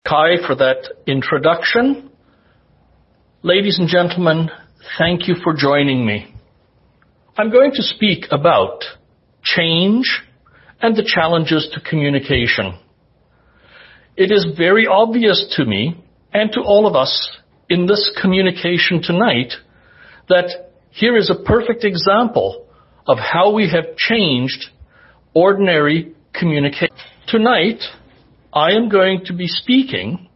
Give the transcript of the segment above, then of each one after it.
Kai for that introduction. Ladies and gentlemen, thank you for joining me. I'm going to speak about change and the challenges to communication. It is very obvious to me and to all of us in this communication tonight that here is a perfect example of how we have changed ordinary communication. Tonight, I am going to be speaking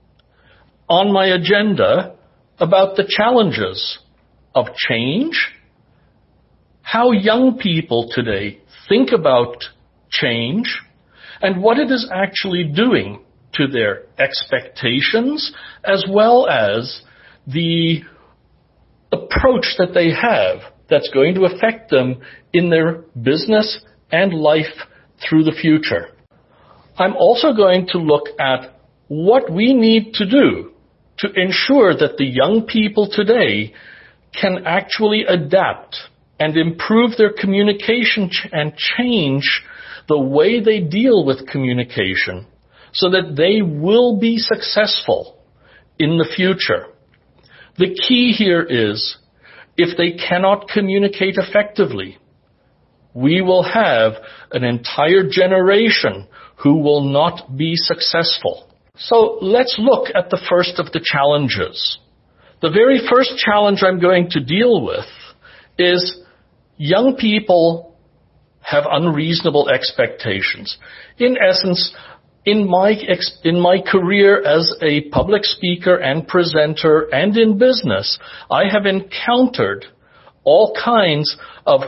on my agenda about the challenges of change, how young people today think about change, and what it is actually doing to their expectations, as well as the approach that they have that's going to affect them in their business and life through the future. I'm also going to look at what we need to do to ensure that the young people today can actually adapt and improve their communication and change the way they deal with communication so that they will be successful in the future. The key here is, if they cannot communicate effectively, we will have an entire generation who will not be successful. So let's look at the first of the challenges. The very first challenge I'm going to deal with is young people have unreasonable expectations. In essence, in my career as a public speaker and presenter and in business, I have encountered all kinds of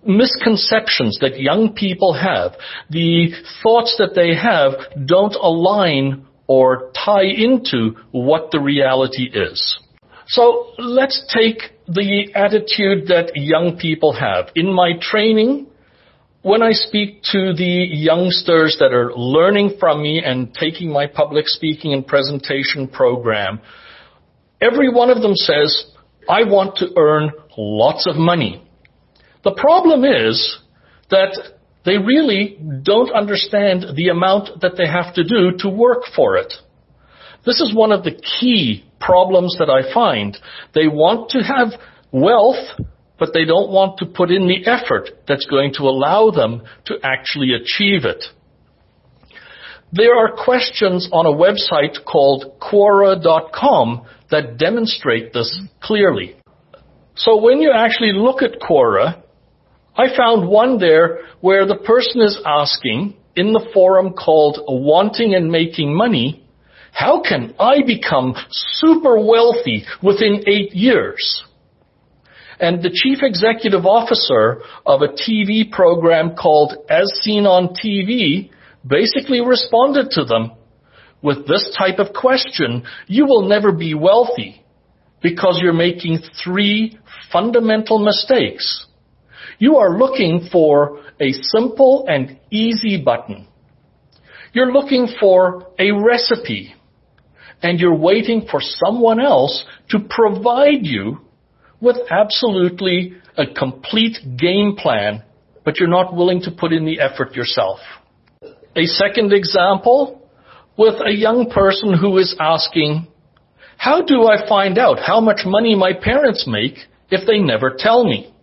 misconceptions that young people have. The thoughts that they have don't align or tie into what the reality is. So let's take the attitude that young people have. In my training, when I speak to the youngsters that are learning from me and taking my public speaking and presentation program, every one of them says, I want to earn lots of money. The problem is that they really don't understand the amount that they have to do to work for it. This is one of the key problems that I find. They want to have wealth, but they don't want to put in the effort that's going to allow them to actually achieve it. There are questions on a website called Quora.com that demonstrate this clearly. So when you actually look at Quora, I found one there where the person is asking in the forum called Wanting and Making Money, how can I become super wealthy within 8 years? And the chief executive officer of a TV program called As Seen on TV basically responded to them with this type of question: you will never be wealthy because you're making 3 fundamental mistakes. You are looking for a simple and easy button. You're looking for a recipe, and you're waiting for someone else to provide you with absolutely a complete game plan, but you're not willing to put in the effort yourself. A second example, with a young person who is asking, how do I find out how much money my parents make if they never tell me?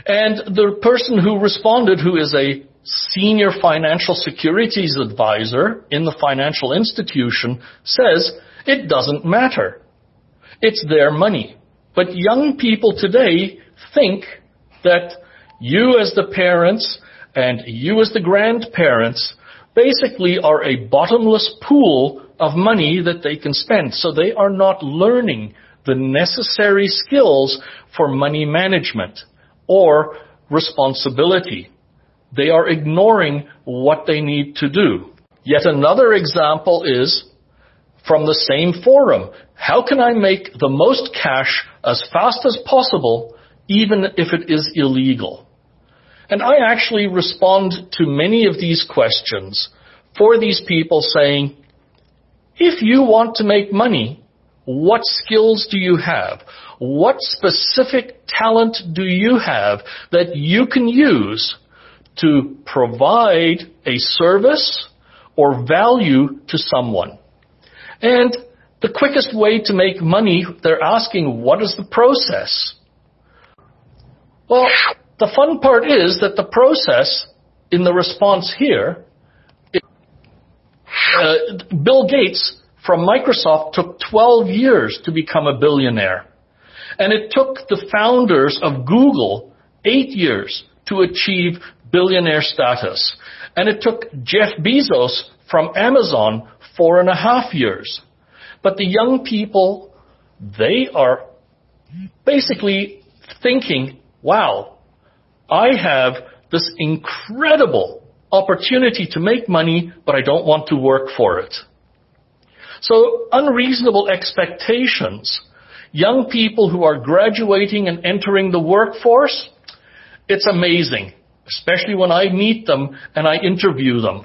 And the person who responded, who is a senior financial securities advisor in the financial institution, says, it doesn't matter. It's their money. But young people today think that you as the parents and you as the grandparents basically are a bottomless pool of money that they can spend. So they are not learning the necessary skills for money management or responsibility. They are ignoring what they need to do. Yet another example is from the same forum. How can I make the most cash as fast as possible, even if it is illegal? And I actually respond to many of these questions for these people saying, if you want to make money, what skills do you have? What specific talent do you have that you can use to provide a service or value to someone. And the quickest way to make money, they're asking, what is the process? Well, the fun part is that the process in the response here, Bill Gates from Microsoft took 12 years to become a billionaire. And it took the founders of Google 8 years to achieve billionaire status. And it took Jeff Bezos from Amazon 4.5 years. But the young people, they are basically thinking, wow, I have this incredible opportunity to make money, but I don't want to work for it. So unreasonable expectations. Young people who are graduating and entering the workforce, it's amazing, especially when I meet them and I interview them.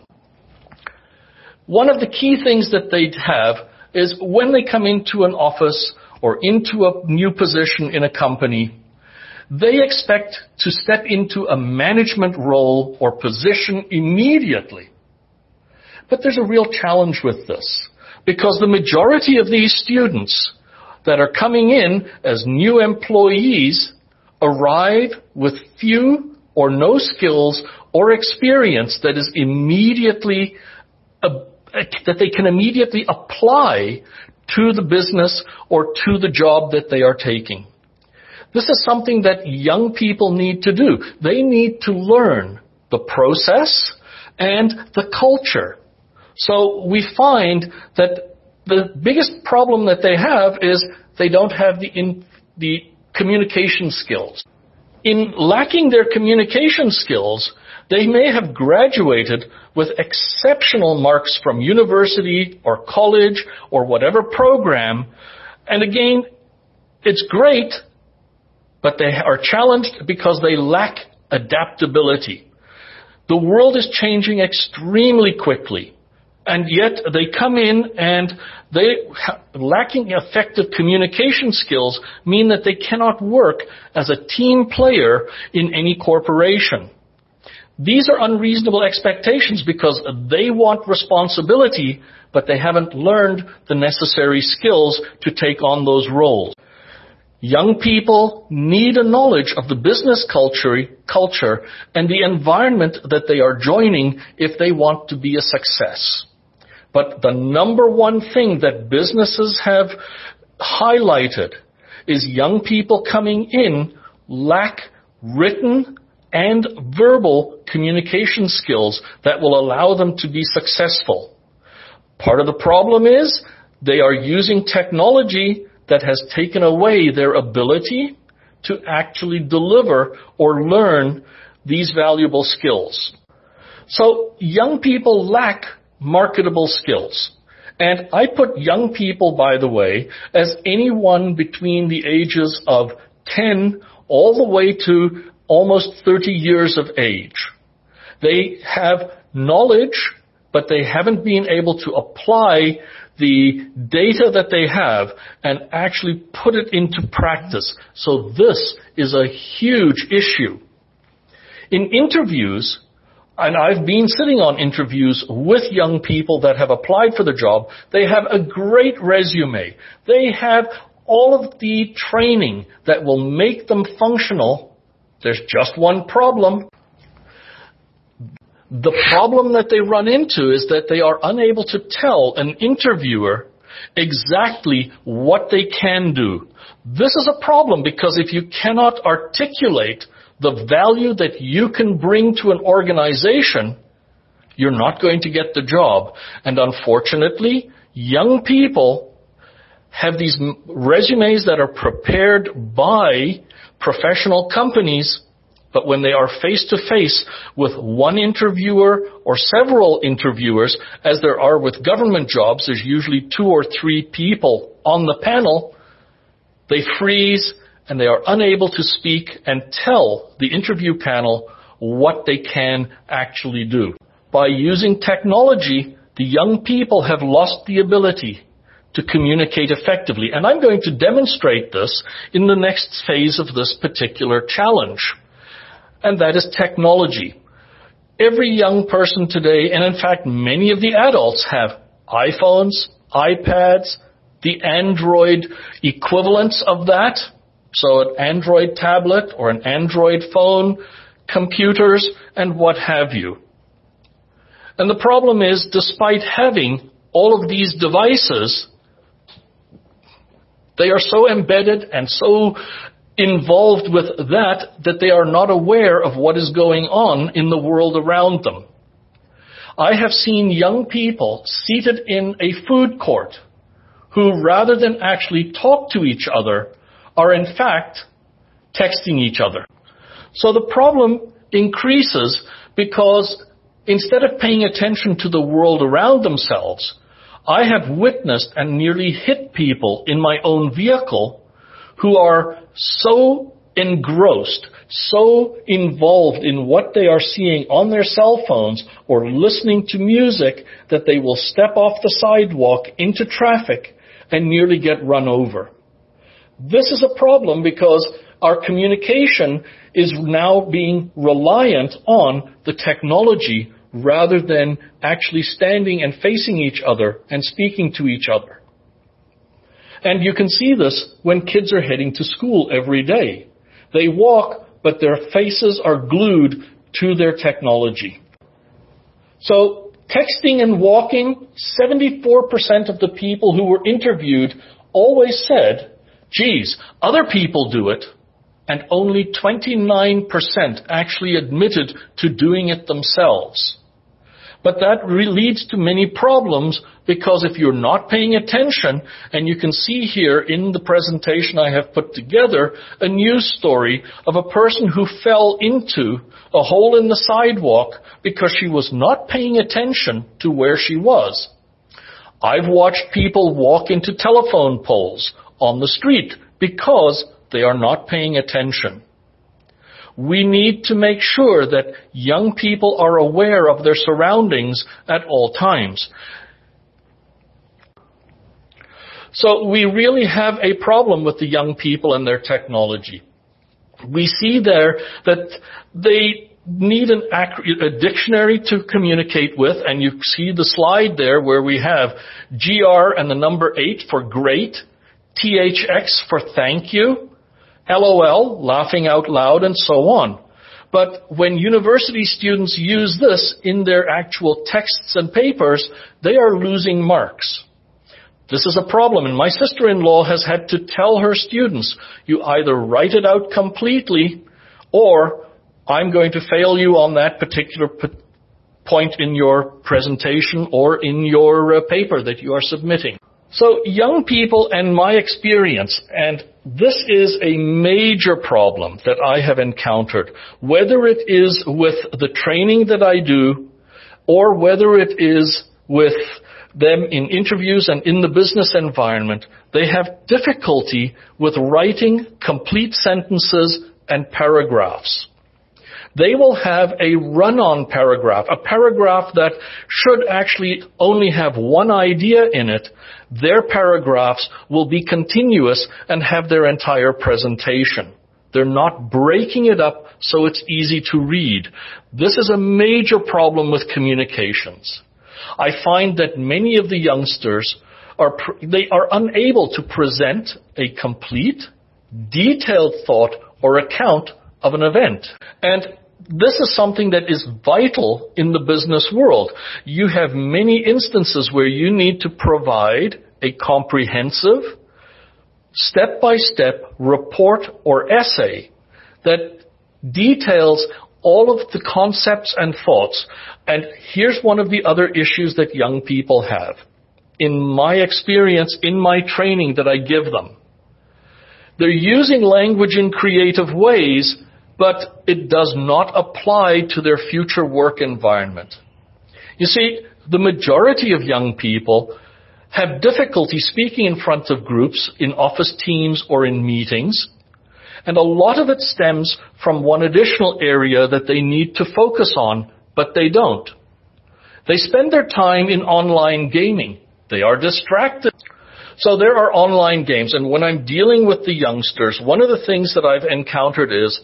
One of the key things that they have is when they come into an office or into a new position in a company, they expect to step into a management role or position immediately. But there's a real challenge with this, because the majority of these students that are coming in as new employees arrive with few or no skills or experience that is immediately that they can immediately apply to the business or to the job that they are taking. This is something that young people need to do. They need to learn the process and the culture. So we find that the biggest problem that they have is they don't have the communication skills. In lacking their communication skills, they may have graduated with exceptional marks from university or college or whatever program. And again, it's great, but they are challenged because they lack adaptability. The world is changing extremely quickly. And yet they come in and lacking effective communication skills mean that they cannot work as a team player in any corporation. These are unreasonable expectations because they want responsibility, but they haven't learned the necessary skills to take on those roles. Young people need a knowledge of the business culture and the environment that they are joining if they want to be a success. But the number one thing that businesses have highlighted is young people coming in lack written and verbal communication skills that will allow them to be successful. Part of the problem is they are using technology that has taken away their ability to actually deliver or learn these valuable skills. So young people lack marketable skills. And I put young people, by the way, as anyone between the ages of 10 all the way to almost 30 years of age. They have knowledge, but they haven't been able to apply the data that they have and actually put it into practice. So this is a huge issue. In interviews, and I've been sitting on interviews with young people that have applied for the job, they have a great resume. They have all of the training that will make them functional. There's just one problem. The problem that they run into is that they are unable to tell an interviewer exactly what they can do. This is a problem because if you cannot articulate the value that you can bring to an organization, you're not going to get the job. And unfortunately, young people have these resumes that are prepared by professional companies, but when they are face-to-face with one interviewer or several interviewers, as there are with government jobs, there's usually 2 or 3 people on the panel, they freeze and they are unable to speak and tell the interview panel what they can actually do. By using technology, the young people have lost the ability to communicate effectively. And I'm going to demonstrate this in the next phase of this particular challenge. And that is technology. Every young person today, and in fact many of the adults, have iPhones, iPads, the Android equivalents of that, so an Android tablet or an Android phone, computers, and what have you. And the problem is, despite having all of these devices, they are so embedded and so involved with that they are not aware of what is going on in the world around them. I have seen young people seated in a food court who, rather than actually talk to each other, are in fact texting each other. So the problem increases because instead of paying attention to the world around themselves, I have witnessed and nearly hit people in my own vehicle who are so engrossed, so involved in what they are seeing on their cell phones or listening to music that they will step off the sidewalk into traffic and nearly get run over. This is a problem because our communication is now being reliant on the technology rather than actually standing and facing each other and speaking to each other. And you can see this when kids are heading to school every day. They walk, but their faces are glued to their technology. So texting and walking, 74% of the people who were interviewed always said, geez, other people do it, and only 29% actually admitted to doing it themselves. But that leads to many problems because if you're not paying attention, and you can see here in the presentation I have put together a news story of a person who fell into a hole in the sidewalk because she was not paying attention to where she was. I've watched people walk into telephone poles on the street because they are not paying attention. We need to make sure that young people are aware of their surroundings at all times. So we really have a problem with the young people and their technology. We see there that they need a dictionary to communicate with, and you see the slide there where we have GR and the number 8 for great, THX for thank you, LOL, laughing out loud, and so on. But when university students use this in their actual texts and papers, they are losing marks. This is a problem, and my sister-in-law has had to tell her students, you either write it out completely, or I'm going to fail you on that particular point in your presentation or in your paper that you are submitting. So young people and my experience, and this is a major problem that I have encountered, whether it is with the training that I do or whether it is with them in interviews and in the business environment, they have difficulty with writing complete sentences and paragraphs. They will have a run-on paragraph, a paragraph that should actually only have one idea in it. Their paragraphs will be continuous and have their entire presentation. They're not breaking it up so it's easy to read. This is a major problem with communications. I find that many of the youngsters are unable to present a complete, detailed thought or account of an event. And this is something that is vital in the business world. You have many instances where you need to provide a comprehensive, step-by-step report or essay that details all of the concepts and thoughts. And here's one of the other issues that young people have. In my experience, in my training that I give them, they're using language in creative ways, but it does not apply to their future work environment. You see, the majority of young people have difficulty speaking in front of groups, in office teams, or in meetings. And a lot of it stems from one additional area that they need to focus on, but they don't. They spend their time in online gaming. They are distracted. So there are online games, and when I'm dealing with the youngsters, one of the things that I've encountered is,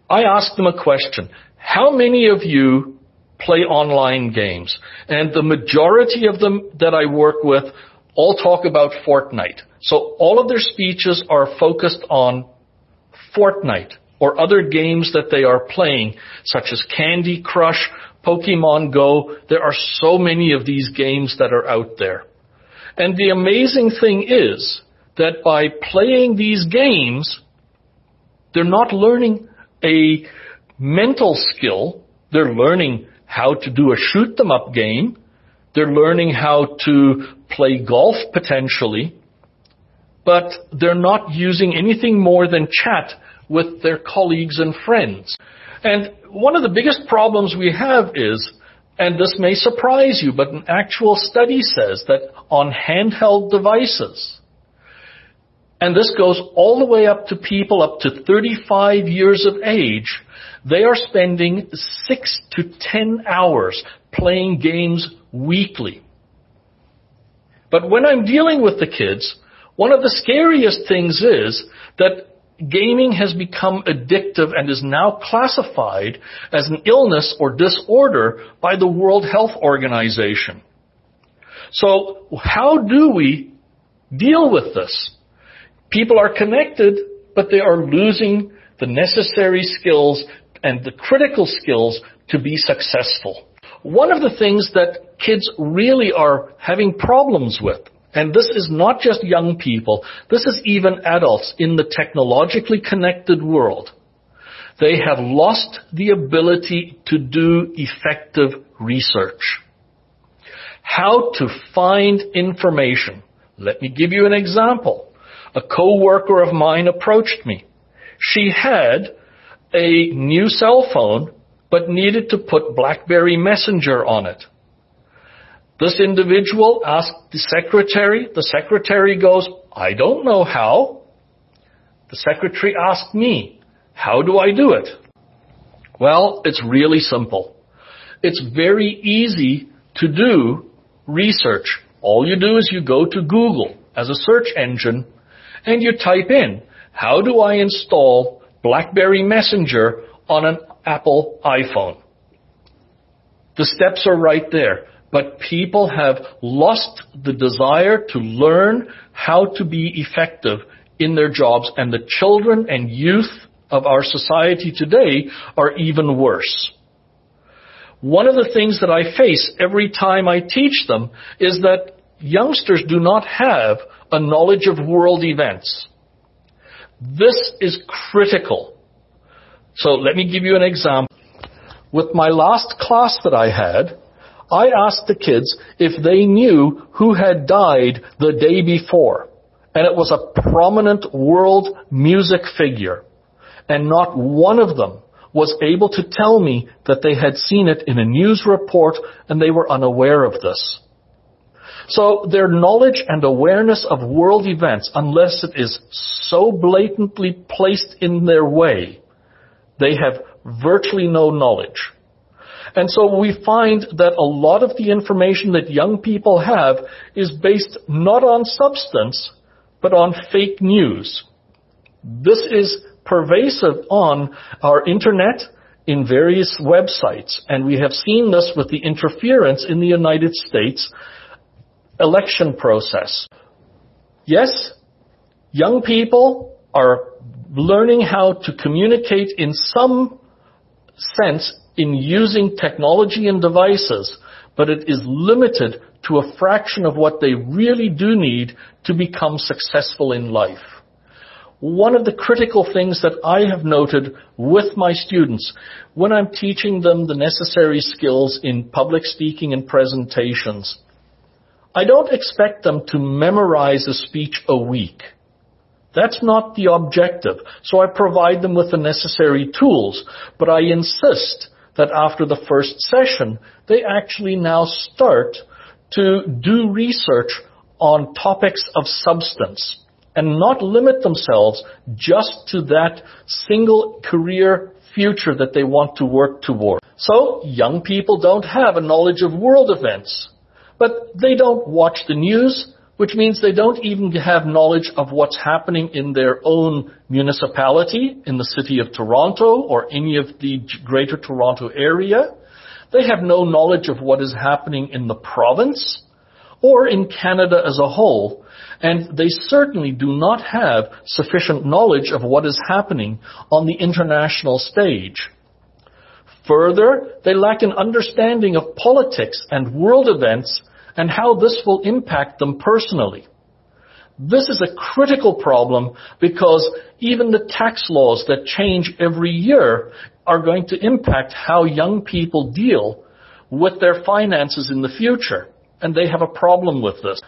I ask them a question. how many of you play online games? And the majority of them that I work with all talk about Fortnite. So all of their speeches are focused on Fortnite or other games that they are playing, such as Candy Crush, Pokemon Go. There are so many of these games that are out there. And the amazing thing is that by playing these games, they're not learning a mental skill. They're learning how to do a shoot-them-up game. They're learning how to play golf potentially. But they're not using anything more than chat with their colleagues and friends. And one of the biggest problems we have is, and this may surprise you, but an actual study says that on handheld devices, and this goes all the way up to people up to 35 years of age, they are spending 6 to 10 hours playing games weekly. But when I'm dealing with the kids, one of the scariest things is that gaming has become addictive and is now classified as an illness or disorder by the World Health Organization. So how do we deal with this? People are connected, but they are losing the necessary skills and the critical skills to be successful. One of the things that kids really are having problems with, and this is not just young people, this is even adults in the technologically connected world. They have lost the ability to do effective research. How to find information. Let me give you an example. A coworker of mine approached me. She had a new cell phone, but needed to put BlackBerry Messenger on it. This individual asked the secretary. The secretary goes, I don't know how. The secretary asked me, how do I do it? Well, it's really simple. It's very easy to do research. All you do is you go to Google as a search engine and you type in, how do I install BlackBerry Messenger on an Apple iPhone? The steps are right there. But people have lost the desire to learn how to be effective in their jobs, and the children and youth of our society today are even worse. One of the things that I face every time I teach them is that youngsters do not have a knowledge of world events. This is critical. So let me give you an example. With my last class that I had, I asked the kids if they knew who had died the day before. And it was a prominent world music figure. And not one of them was able to tell me that they had seen it in a news report and they were unaware of this. So their knowledge and awareness of world events, unless it is so blatantly placed in their way, they have virtually no knowledge. And so we find that a lot of the information that young people have is based not on substance, but on fake news. This is pervasive on our internet, in various websites, and we have seen this with the interference in the United States election process. Yes, young people are learning how to communicate in some sense in using technology and devices, but it is limited to a fraction of what they really do need to become successful in life. One of the critical things that I have noted with my students when I'm teaching them the necessary skills in public speaking and presentations, I don't expect them to memorize a speech a week. That's not the objective. So I provide them with the necessary tools, but I insist that after the first session, they actually now start to do research on topics of substance and not limit themselves just to that single career future that they want to work toward. So young people don't have a knowledge of world events, but they don't watch the news, which means they don't even have knowledge of what's happening in their own municipality, in the city of Toronto or any of the Greater Toronto area. They have no knowledge of what is happening in the province or in Canada as a whole. And they certainly do not have sufficient knowledge of what is happening on the international stage. Further, they lack an understanding of politics and world events and how this will impact them personally. This is a critical problem because even the tax laws that change every year are going to impact how young people deal with their finances in the future. And they have a problem with this.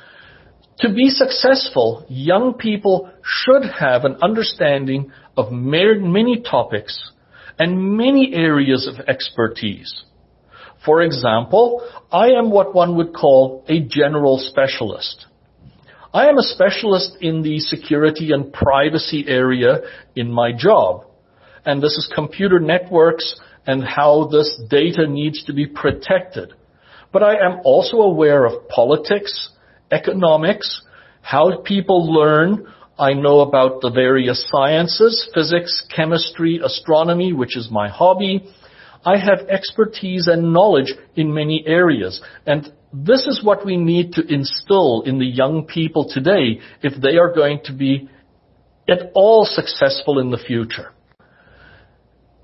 To be successful, young people should have an understanding of many topics and many areas of expertise. For example, I am what one would call a general specialist. I am a specialist in the security and privacy area in my job. And this is computer networks and how this data needs to be protected. But I am also aware of politics, economics, how people learn. I know about the various sciences, physics, chemistry, astronomy, which is my hobby. I have expertise and knowledge in many areas. And this is what we need to instill in the young people today if they are going to be at all successful in the future.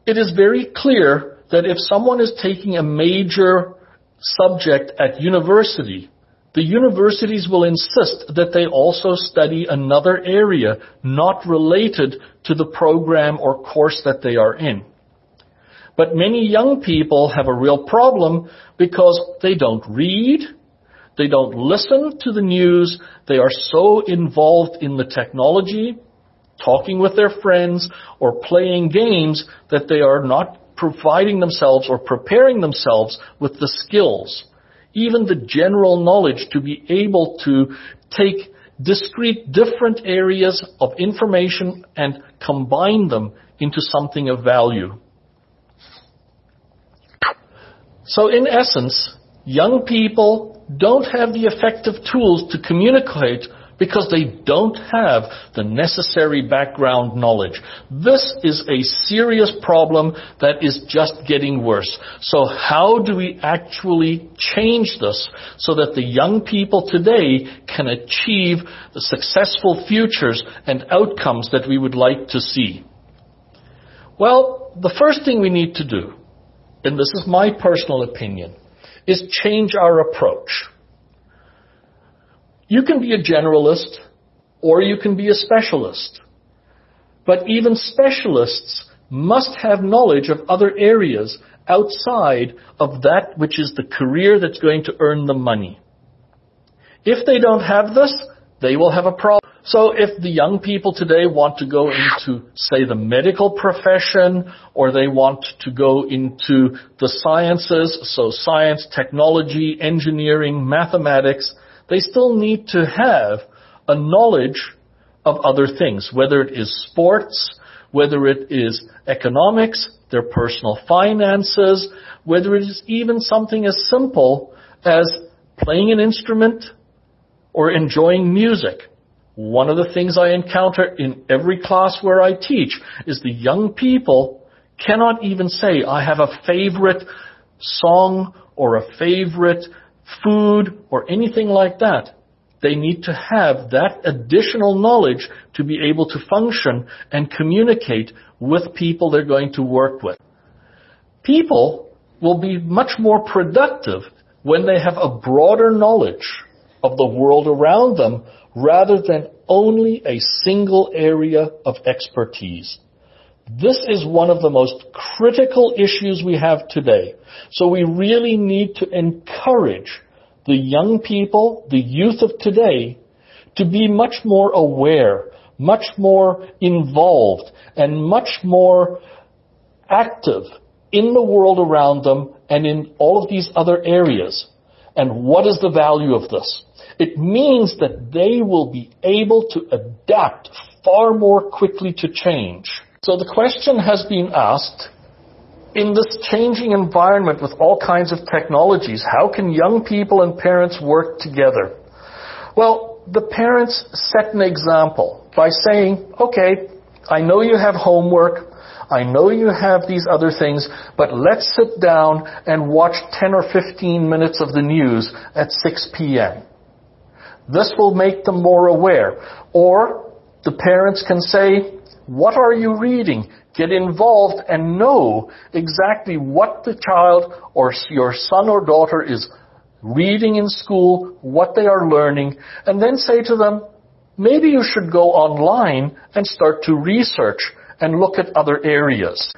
It is very clear that if someone is taking a major subject at university, the universities will insist that they also study another area not related to the program or course that they are in. But many young people have a real problem because they don't read, they don't listen to the news, they are so involved in the technology, talking with their friends, or playing games that they are not providing themselves or preparing themselves with the skills, even the general knowledge to be able to take discrete different areas of information and combine them into something of value. So in essence, young people don't have the effective tools to communicate because they don't have the necessary background knowledge. This is a serious problem that is just getting worse. So how do we actually change this so that the young people today can achieve the successful futures and outcomes that we would like to see? Well, the first thing we need to do, and this is my personal opinion, is change our approach. You can be a generalist or you can be a specialist. But even specialists must have knowledge of other areas outside of that which is the career that's going to earn them money. If they don't have this, they will have a problem. So if the young people today want to go into, say, the medical profession, or they want to go into the sciences, so science, technology, engineering, mathematics, they still need to have a knowledge of other things, whether it is sports, whether it is economics, their personal finances, whether it is even something as simple as playing an instrument or enjoying music. One of the things I encounter in every class where I teach is the young people cannot even say, I have a favorite song or a favorite food or anything like that. They need to have that additional knowledge to be able to function and communicate with people they're going to work with. People will be much more productive when they have a broader knowledge of the world around them rather than only a single area of expertise. This is one of the most critical issues we have today. So we really need to encourage the young people, the youth of today, to be much more aware, much more involved, and much more active in the world around them and in all of these other areas. And what is the value of this? It means that they will be able to adapt far more quickly to change. So the question has been asked, in this changing environment with all kinds of technologies, how can young people and parents work together? Well, So the parents set an example by saying, okay, I know you have homework, I know you have these other things, but let's sit down and watch 10 or 15 minutes of the news at 6 p.m. This will make them more aware. Or the parents can say, what are you reading? Get involved and know exactly what the child or your son or daughter is reading in school, what they are learning, and then say to them, maybe you should go online and start to research and look at other areas.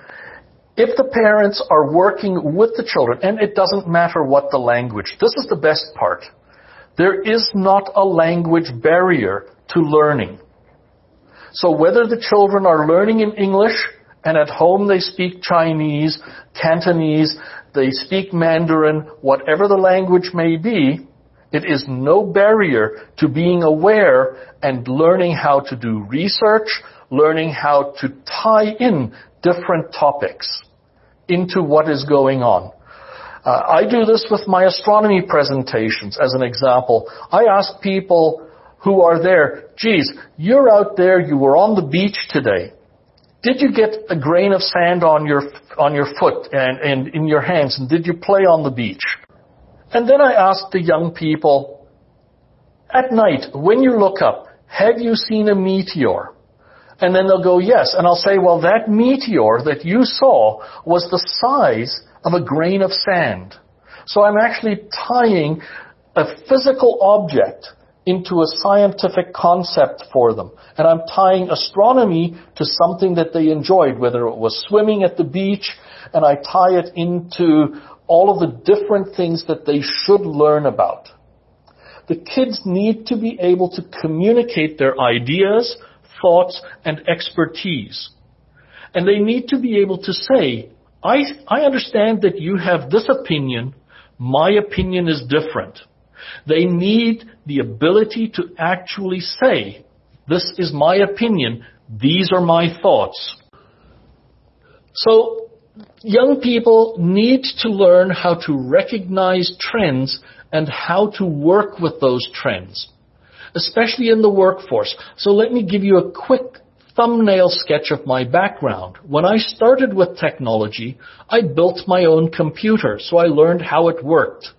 If the parents are working with the children, and it doesn't matter what the language, this is the best part. There is not a language barrier to learning. So whether the children are learning in English and at home they speak Chinese, Cantonese, they speak Mandarin, whatever the language may be, it is no barrier to being aware and learning how to do research, learning how to tie in different topics into what is going on. I do this with my astronomy presentations as an example. I ask people who are there, geez, you're out there, you were on the beach today. Did you get a grain of sand on your foot and in your hands, and did you play on the beach? And then I ask the young people, at night, when you look up, have you seen a meteor? And then they'll go, yes. And I'll say, well, that meteor that you saw was the size of a grain of sand. So I'm actually tying a physical object into a scientific concept for them. And I'm tying astronomy to something that they enjoyed, whether it was swimming at the beach, and I tie it into all of the different things that they should learn about. The kids need to be able to communicate their ideas, thoughts, and expertise. And they need to be able to say, I understand that you have this opinion, my opinion is different. They need the ability to actually say, this is my opinion, these are my thoughts. So, young people need to learn how to recognize trends and how to work with those trends, especially in the workforce. So let me give you a quick thumbnail sketch of my background. When I started with technology, I built my own computer, so I learned how it worked.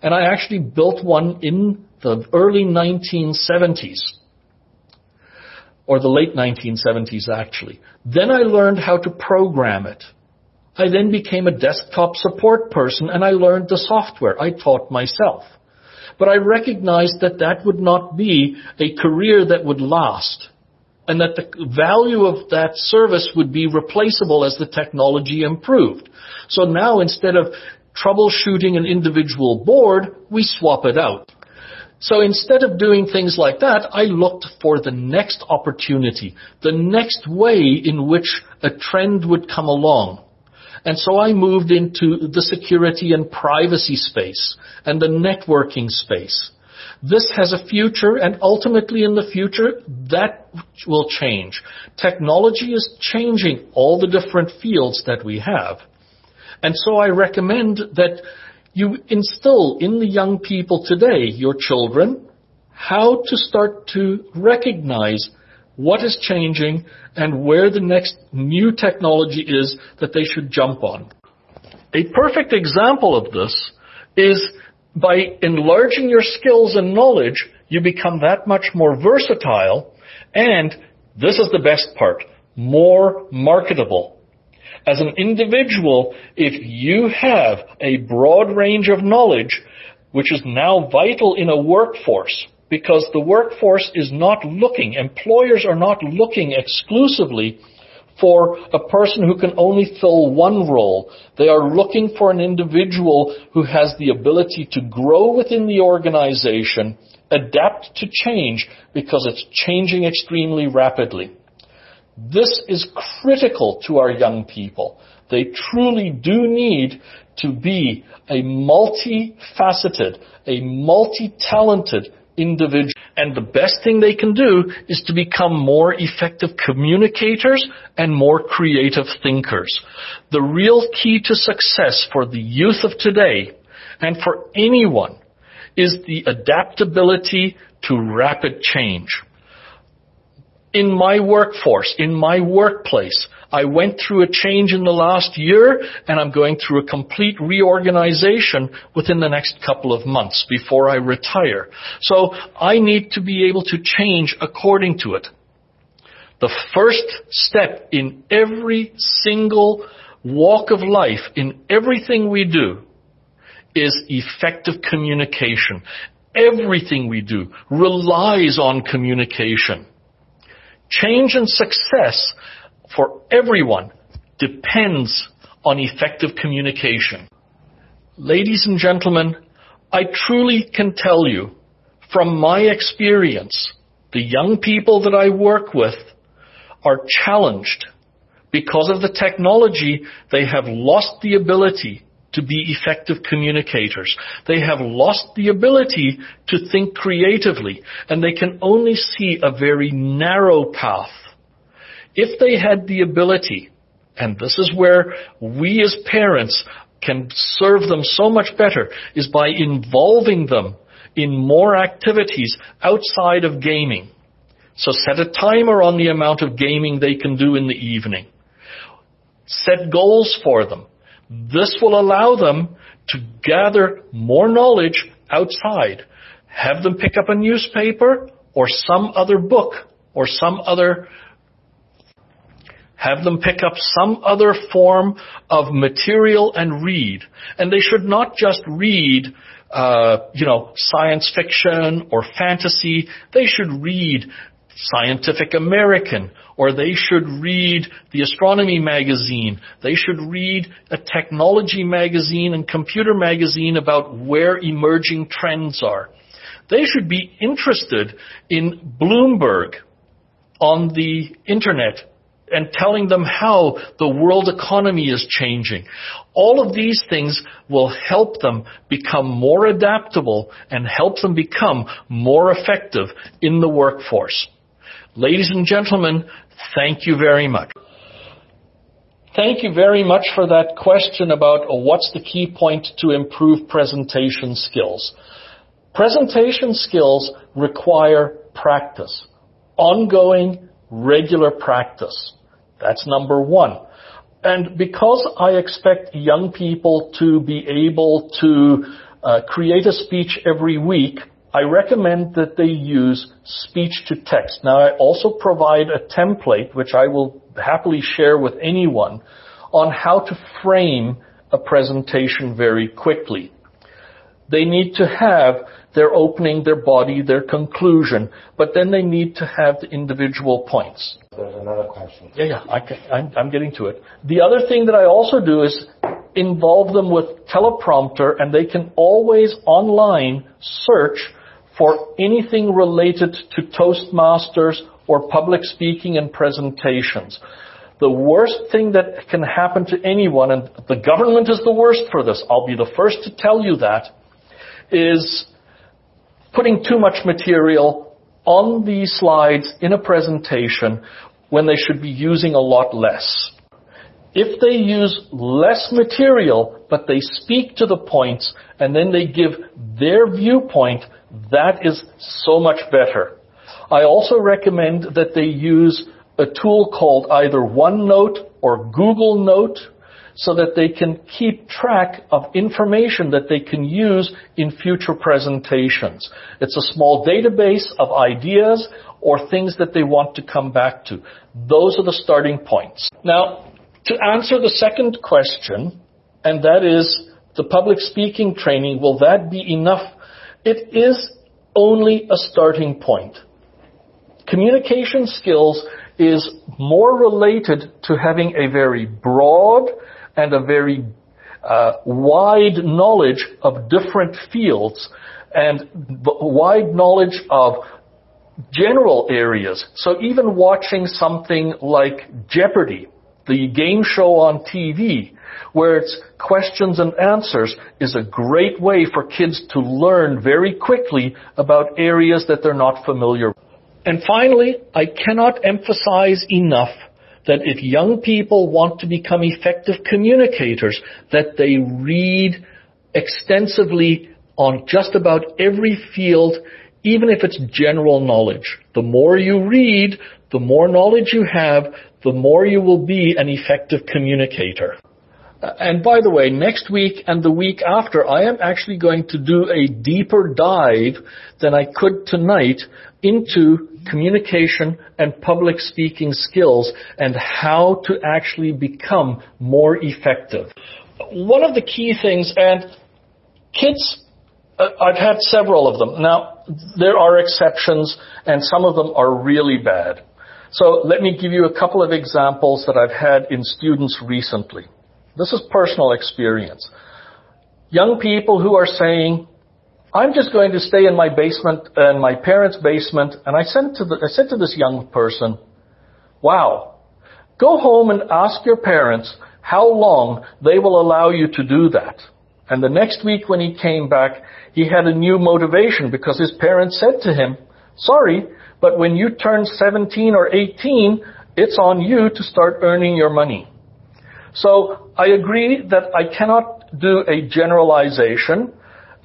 And I actually built one in the early 1970s, or the late 1970s actually. Then I learned how to program it. I then became a desktop support person and I learned the software. I taught myself. But I recognized that that would not be a career that would last, and that the value of that service would be replaceable as the technology improved. So now instead of troubleshooting an individual board, we swap it out. So instead of doing things like that, I looked for the next opportunity, the next way in which a trend would come along. And so I moved into the security and privacy space and the networking space. This has a future, and ultimately in the future, that will change. Technology is changing all the different fields that we have. And so I recommend that you instill in the young people today, your children, how to start to recognize what is changing and where the next new technology is that they should jump on. A perfect example of this is by enlarging your skills and knowledge, you become that much more versatile, and this is the best part, more marketable. As an individual, if you have a broad range of knowledge, which is now vital in a workforce, because the workforce is not looking, employers are not looking exclusively for a person who can only fill one role. They are looking for an individual who has the ability to grow within the organization, adapt to change, because it's changing extremely rapidly. This is critical to our young people. They truly do need to be a multifaceted, a multi-talented individual. And the best thing they can do is to become more effective communicators and more creative thinkers. The real key to success for the youth of today and for anyone is the adaptability to rapid change. In my workforce, in my workplace, I went through a change in the last year, and I'm going through a complete reorganization within the next couple of months before I retire. So I need to be able to change according to it. The first step in every single walk of life, in everything we do, is effective communication. Everything we do relies on communication. Change and success for everyone depends on effective communication. Ladies and gentlemen, I truly can tell you from my experience, the young people that I work with are challenged. Because of the technology, they have lost the ability to be effective communicators. They have lost the ability to think creatively, and they can only see a very narrow path. If they had the ability, and this is where we as parents can serve them so much better, is by involving them in more activities outside of gaming. So set a timer on the amount of gaming they can do in the evening. Set goals for them. This will allow them to gather more knowledge outside. Have them pick up a newspaper or some other book or have them pick up some other form of material and read. And they should not just read, science fiction or fantasy. They should read Scientific American, or they should read the astronomy magazine. They should read a technology magazine and computer magazine about where emerging trends are. They should be interested in Bloomberg on the internet and telling them how the world economy is changing. All of these things will help them become more adaptable and help them become more effective in the workforce. Ladies and gentlemen, thank you very much. Thank you very much for that question about what's the key point to improve presentation skills. Presentation skills require practice, ongoing, regular practice. That's number one. And because I expect young people to be able to create a speech every week, I recommend that they use speech to text. Now, I also provide a template, which I will happily share with anyone, on how to frame a presentation very quickly. They need to have their opening, their body, their conclusion, but then they need to have the individual points. There's another question. I'm getting to it. The other thing that I also do is involve them with teleprompter, and they can always online search for anything related to Toastmasters or public speaking and presentations. The worst thing that can happen to anyone, and the government is the worst for this, I'll be the first to tell you that, is putting too much material on these slides in a presentation when they should be using a lot less. If they use less material, but they speak to the points, and then they give their viewpoint, that is so much better. I also recommend that they use a tool called either OneNote or Google Note so that they can keep track of information that they can use in future presentations. It's a small database of ideas or things that they want to come back to. Those are the starting points. Now, to answer the second question, and that is the public speaking training, will that be enough? It is only a starting point. Communication skills is more related to having a very broad and a very wide knowledge of different fields and wide knowledge of general areas. So even watching something like Jeopardy, the game show on TV, where it's questions and answers, is a great way for kids to learn very quickly about areas that they're not familiar with. And finally, I cannot emphasize enough that if young people want to become effective communicators, that they read extensively on just about every field, even if it's general knowledge. The more you read, the more knowledge you have, the more you will be an effective communicator. And by the way, next week and the week after, I am actually going to do a deeper dive than I could tonight into communication and public speaking skills and how to actually become more effective. One of the key things, and kids, I've had several of them. Now, there are exceptions, and some of them are really bad. So let me give you a couple of examples that I've had in students recently. This is personal experience. Young people who are saying, I'm just going to stay in my basement, in my parents' basement, and I said to this young person, wow, go home and ask your parents how long they will allow you to do that. And the next week when he came back, he had a new motivation because his parents said to him, sorry, but when you turn 17 or 18, it's on you to start earning your money. So I agree that I cannot do a generalization.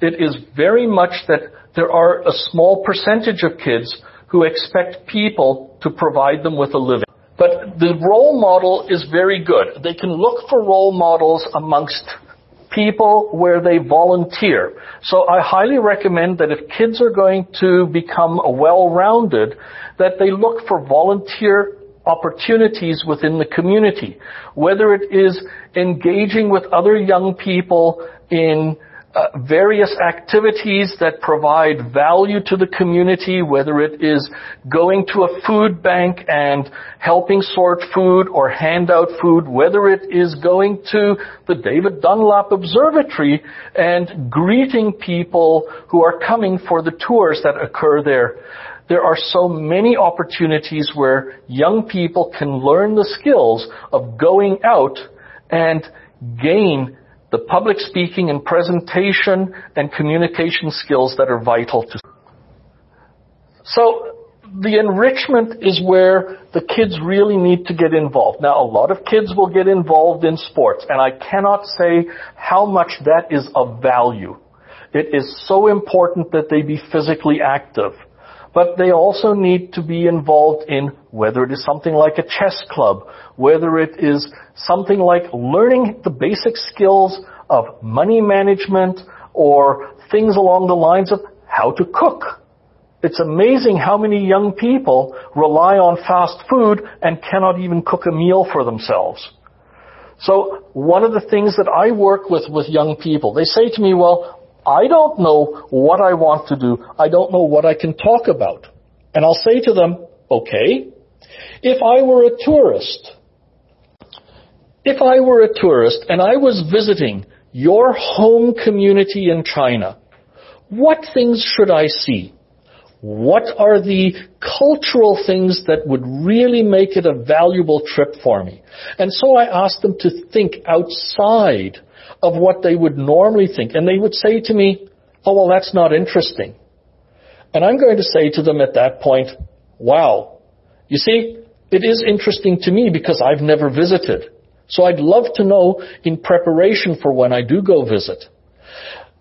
It is very much that there are a small percentage of kids who expect people to provide them with a living. But the role model is very good. They can look for role models amongst people where they volunteer. So I highly recommend that if kids are going to become well-rounded, that they look for volunteer opportunities within the community, whether it is engaging with other young people in various activities that provide value to the community, whether it is going to a food bank and helping sort food or hand out food, whether it is going to the David Dunlap Observatory and greeting people who are coming for the tours that occur there. There are so many opportunities where young people can learn the skills of going out and gain the public speaking and presentation and communication skills that are vital to. So the enrichment is where the kids really need to get involved. Now, a lot of kids will get involved in sports, and I cannot say how much that is of value. It is so important that they be physically active. But they also need to be involved in whether it is something like a chess club, whether it is something like learning the basic skills of money management or things along the lines of how to cook. It's amazing how many young people rely on fast food and cannot even cook a meal for themselves. So one of the things that I work with young people, they say to me, well, I don't know what I want to do. I don't know what I can talk about. And I'll say to them, okay, if I were a tourist and I was visiting your home community in China, what things should I see? What are the cultural things that would really make it a valuable trip for me? And so I asked them to think outside of what they would normally think. And they would say to me, oh, well, that's not interesting. And I'm going to say to them at that point, wow, you see, it is interesting to me because I've never visited. So I'd love to know in preparation for when I do go visit.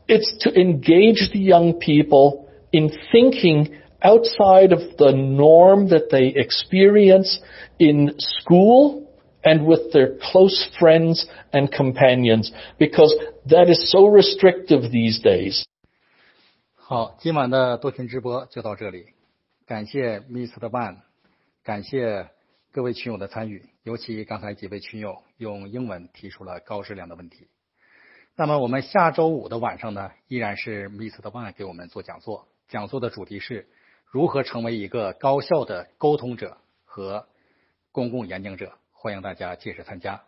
It's to engage the young people in thinking outside of the norm that they experience in school and with their close friends and companions, because that is so restrictive these days. 好，今晚的多群直播就到这里，感谢 Mr. Ban， 感谢各位群友的参与，尤其刚才几位群友用英文提出了高质量的问题。那么我们下周五的晚上呢，依然是 Mr. Ban 给我们做讲座，讲座的主题是如何成为一个高效的沟通者和公共演讲者。欢迎大家届时参加。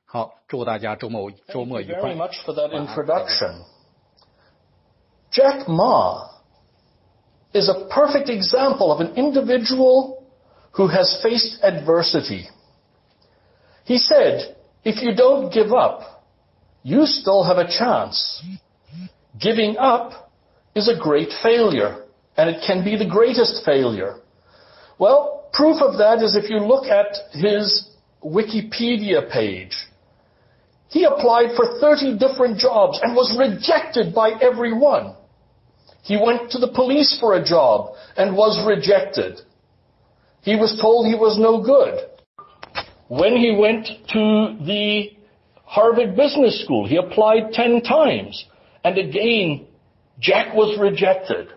好，祝大家周末愉快。Thank you very much for that introduction. Jack Ma is a perfect example of an individual who has faced adversity. He said, if you don't give up, you still have a chance. Giving up is a great failure, and it can be the greatest failure. Well, proof of that is if you look at his Wikipedia page. He applied for 30 different jobs and was rejected by every one. He went to the police for a job and was rejected. He was told he was no good. When he went to the Harvard Business School, he applied 10 times. And again, Jack was rejected.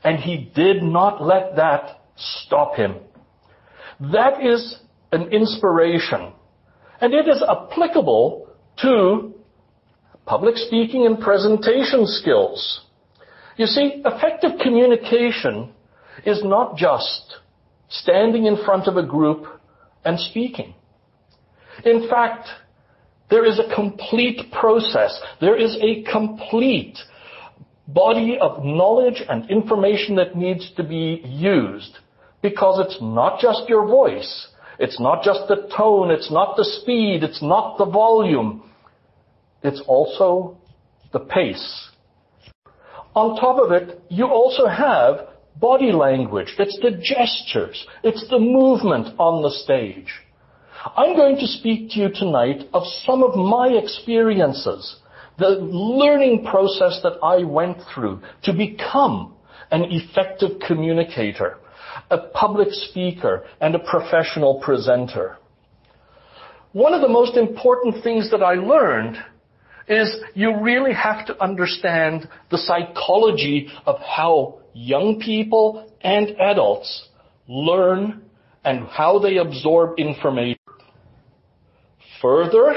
And he did not let that stop him. That is an inspiration. And it is applicable to public speaking and presentation skills. You see, effective communication is not just standing in front of a group and speaking. In fact, there is a complete process. There is a complete body of knowledge and information that needs to be used, because it's not just your voice. It's not just the tone. It's not the speed. It's not the volume. It's also the pace. On top of it, you also have body language. It's the gestures. It's the movement on the stage. I'm going to speak to you tonight of some of my experiences, the learning process that I went through to become an effective communicator, a public speaker, and a professional presenter. One of the most important things that I learned is you really have to understand the psychology of how young people and adults learn and how they absorb information. Further,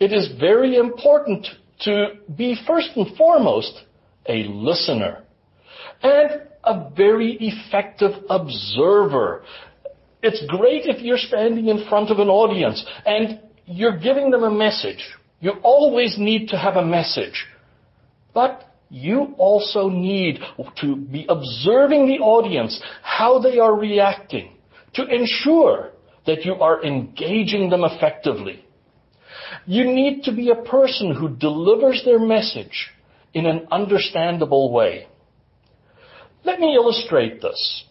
it is very important to be first and foremost a listener and a very effective observer. It's great if you're standing in front of an audience and you're giving them a message. You always need to have a message. But you also need to be observing the audience, how they are reacting, to ensure that you are engaging them effectively. You need to be a person who delivers their message in an understandable way. Let me illustrate this.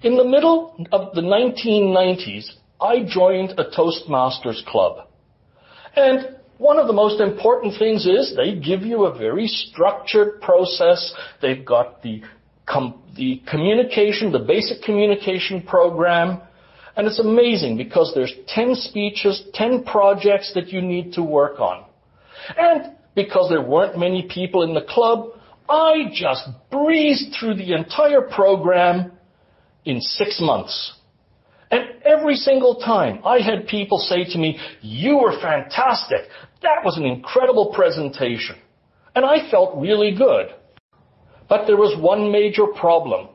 In the middle of the 1990s, I joined a Toastmasters club. And one of the most important things is they give you a very structured process. They've got the communication, the basic communication program. And it's amazing because there's 10 speeches, 10 projects that you need to work on. And because there weren't many people in the club, I just breezed through the entire program in 6 months. And every single time I had people say to me, "You were fantastic. That was an incredible presentation." And I felt really good. But there was one major problem.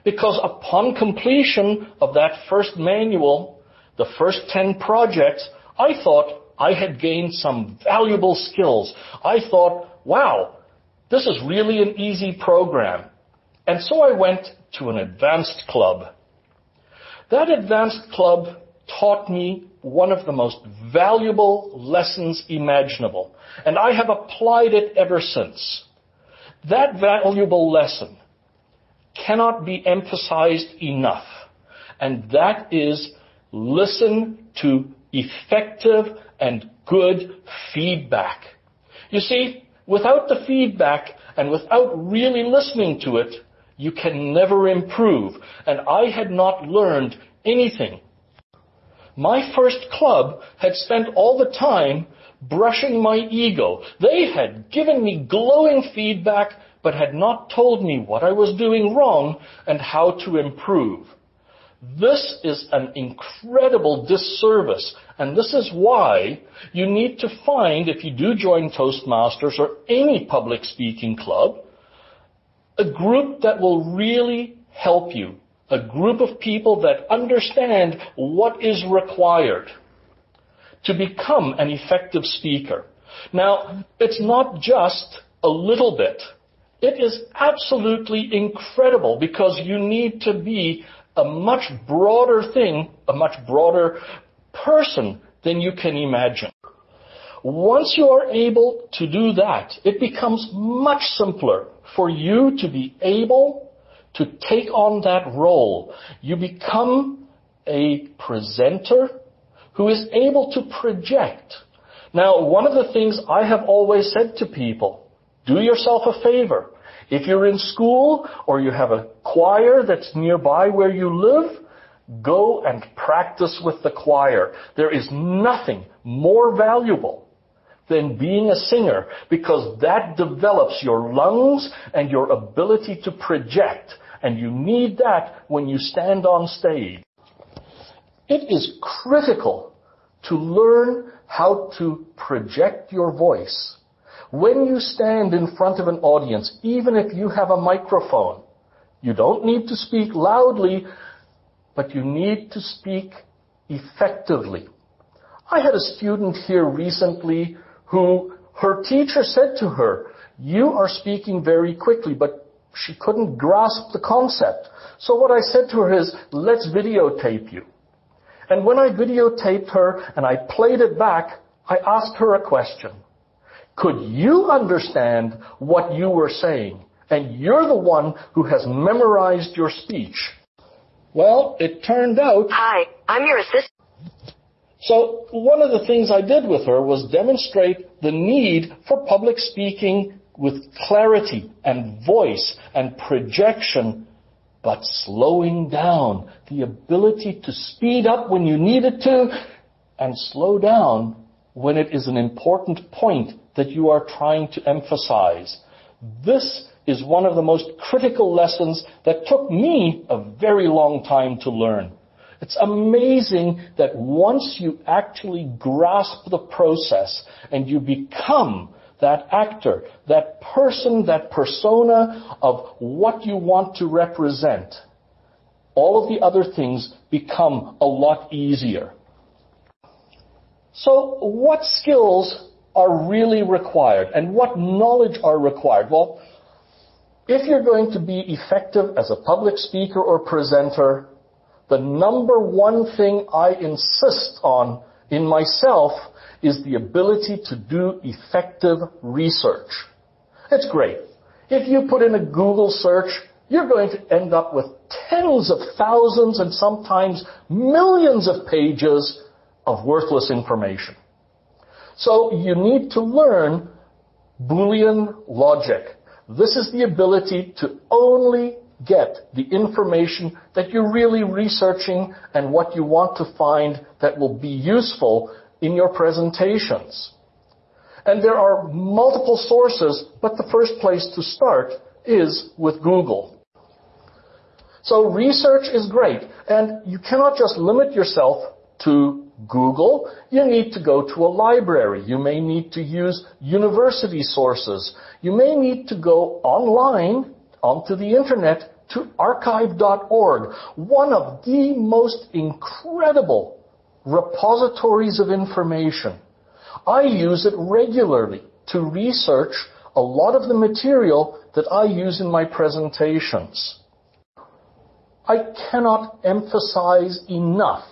Because upon completion of that first manual, the first 10 projects, I thought I had gained some valuable skills. I thought, wow, this is really an easy program. And so I went to an advanced club. That advanced club taught me one of the most valuable lessons imaginable. And I have applied it ever since. That valuable lesson cannot be emphasized enough. And that is listen to effective and good feedback. You see, without the feedback and without really listening to it, you can never improve. And I had not learned anything. My first club had spent all the time brushing my ego. They had given me glowing feedback, but had not told me what I was doing wrong and how to improve. This is an incredible disservice, and this is why you need to find, if you do join Toastmasters or any public speaking club, a group that will really help you, a group of people that understand what is required to become an effective speaker. Now, it's not just a little bit. It is absolutely incredible because you need to be a much broader thing, a much broader person than you can imagine. Once you are able to do that, it becomes much simpler for you to be able to take on that role. You become a presenter who is able to project, Now, one of the things I have always said to people, do yourself a favor. If you're in school or you have a choir that's nearby where you live, go and practice with the choir. There is nothing more valuable than being a singer, because that develops your lungs and your ability to project, and you need that when you stand on stage. It is critical to learn how to project your voice. When you stand in front of an audience, even if you have a microphone, you don't need to speak loudly, but you need to speak effectively. I had a student here recently who her teacher said to her, "You are speaking very quickly," but she couldn't grasp the concept. So what I said to her is, "Let's videotape you." And when I videotaped her and I played it back, I asked her a question. Could you understand what you were saying? And you're the one who has memorized your speech. Well, it turned out... Hi, I'm your assistant. So one of the things I did with her was demonstrate the need for public speaking with clarity and voice and projection, but slowing down, the ability to speed up when you need it to and slow down when it is an important point that you are trying to emphasize. This is one of the most critical lessons that took me a very long time to learn. It's amazing that once you actually grasp the process and you become that actor, that person, that persona of what you want to represent, all of the other things become a lot easier. So what skills are really required and what knowledge are required? Well, if you're going to be effective as a public speaker or presenter, the number one thing I insist on in myself is the ability to do effective research. It's great. If you put in a Google search, you're going to end up with tens of thousands and sometimes millions of pages of worthless information. So you need to learn Boolean logic. This is the ability to only get the information that you're really researching and what you want to find that will be useful in your presentations. And there are multiple sources, but the first place to start is with Google. So research is great, and you cannot just limit yourself to Google. You need to go to a library. You may need to use university sources. You may need to go online onto the internet to archive.org, one of the most incredible repositories of information. I use it regularly to research a lot of the material that I use in my presentations. I cannot emphasize enough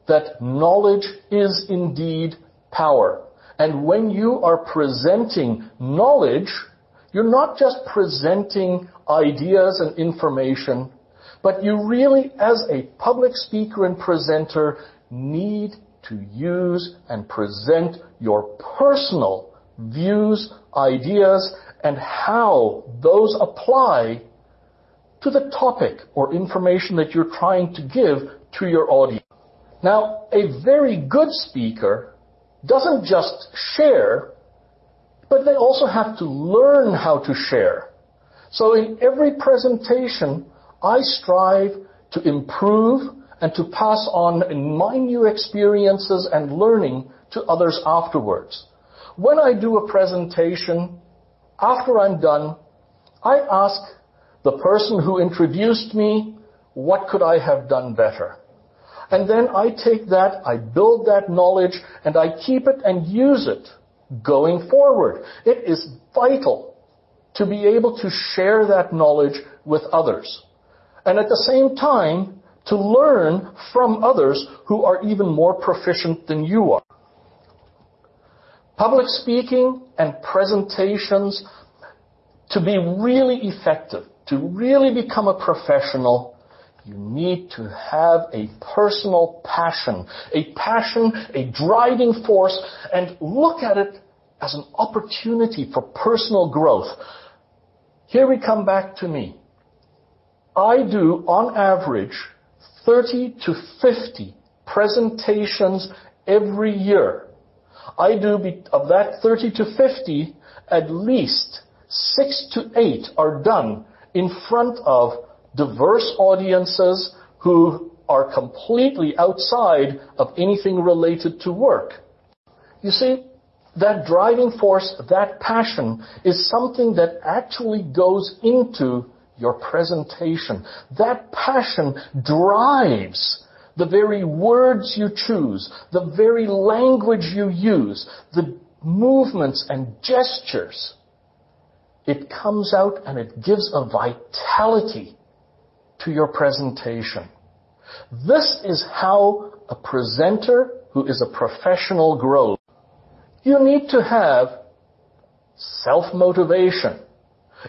that knowledge is indeed power. And when you are presenting knowledge, you're not just presenting ideas and information, but you really, as a public speaker and presenter, need to use and present your personal views, ideas, and how those apply to the topic or information that you're trying to give to your audience. Now, a very good speaker doesn't just share, but they also have to learn how to share. So in every presentation, I strive to improve and to pass on my new experiences and learning to others afterwards. When I do a presentation, after I'm done, I ask the person who introduced me, what could I have done better? And then I take that, I build that knowledge, and I keep it and use it going forward. It is vital to be able to share that knowledge with others. And at the same time, to learn from others who are even more proficient than you are. Public speaking and presentations, to be really effective, to really become a professional, You need to have a personal passion, a driving force, and look at it as an opportunity for personal growth. Here we come back to me. I do, on average, 30 to 50 presentations every year. I do, of that 30 to 50, at least 6 to 8 are done in front of diverse audiences who are completely outside of anything related to work. You see, that driving force, that passion, is something that actually goes into your presentation. That passion drives the very words you choose, the very language you use, the movements and gestures. It comes out and it gives a vitality to your presentation. This is how a presenter who is a professional grows. You need to have self-motivation.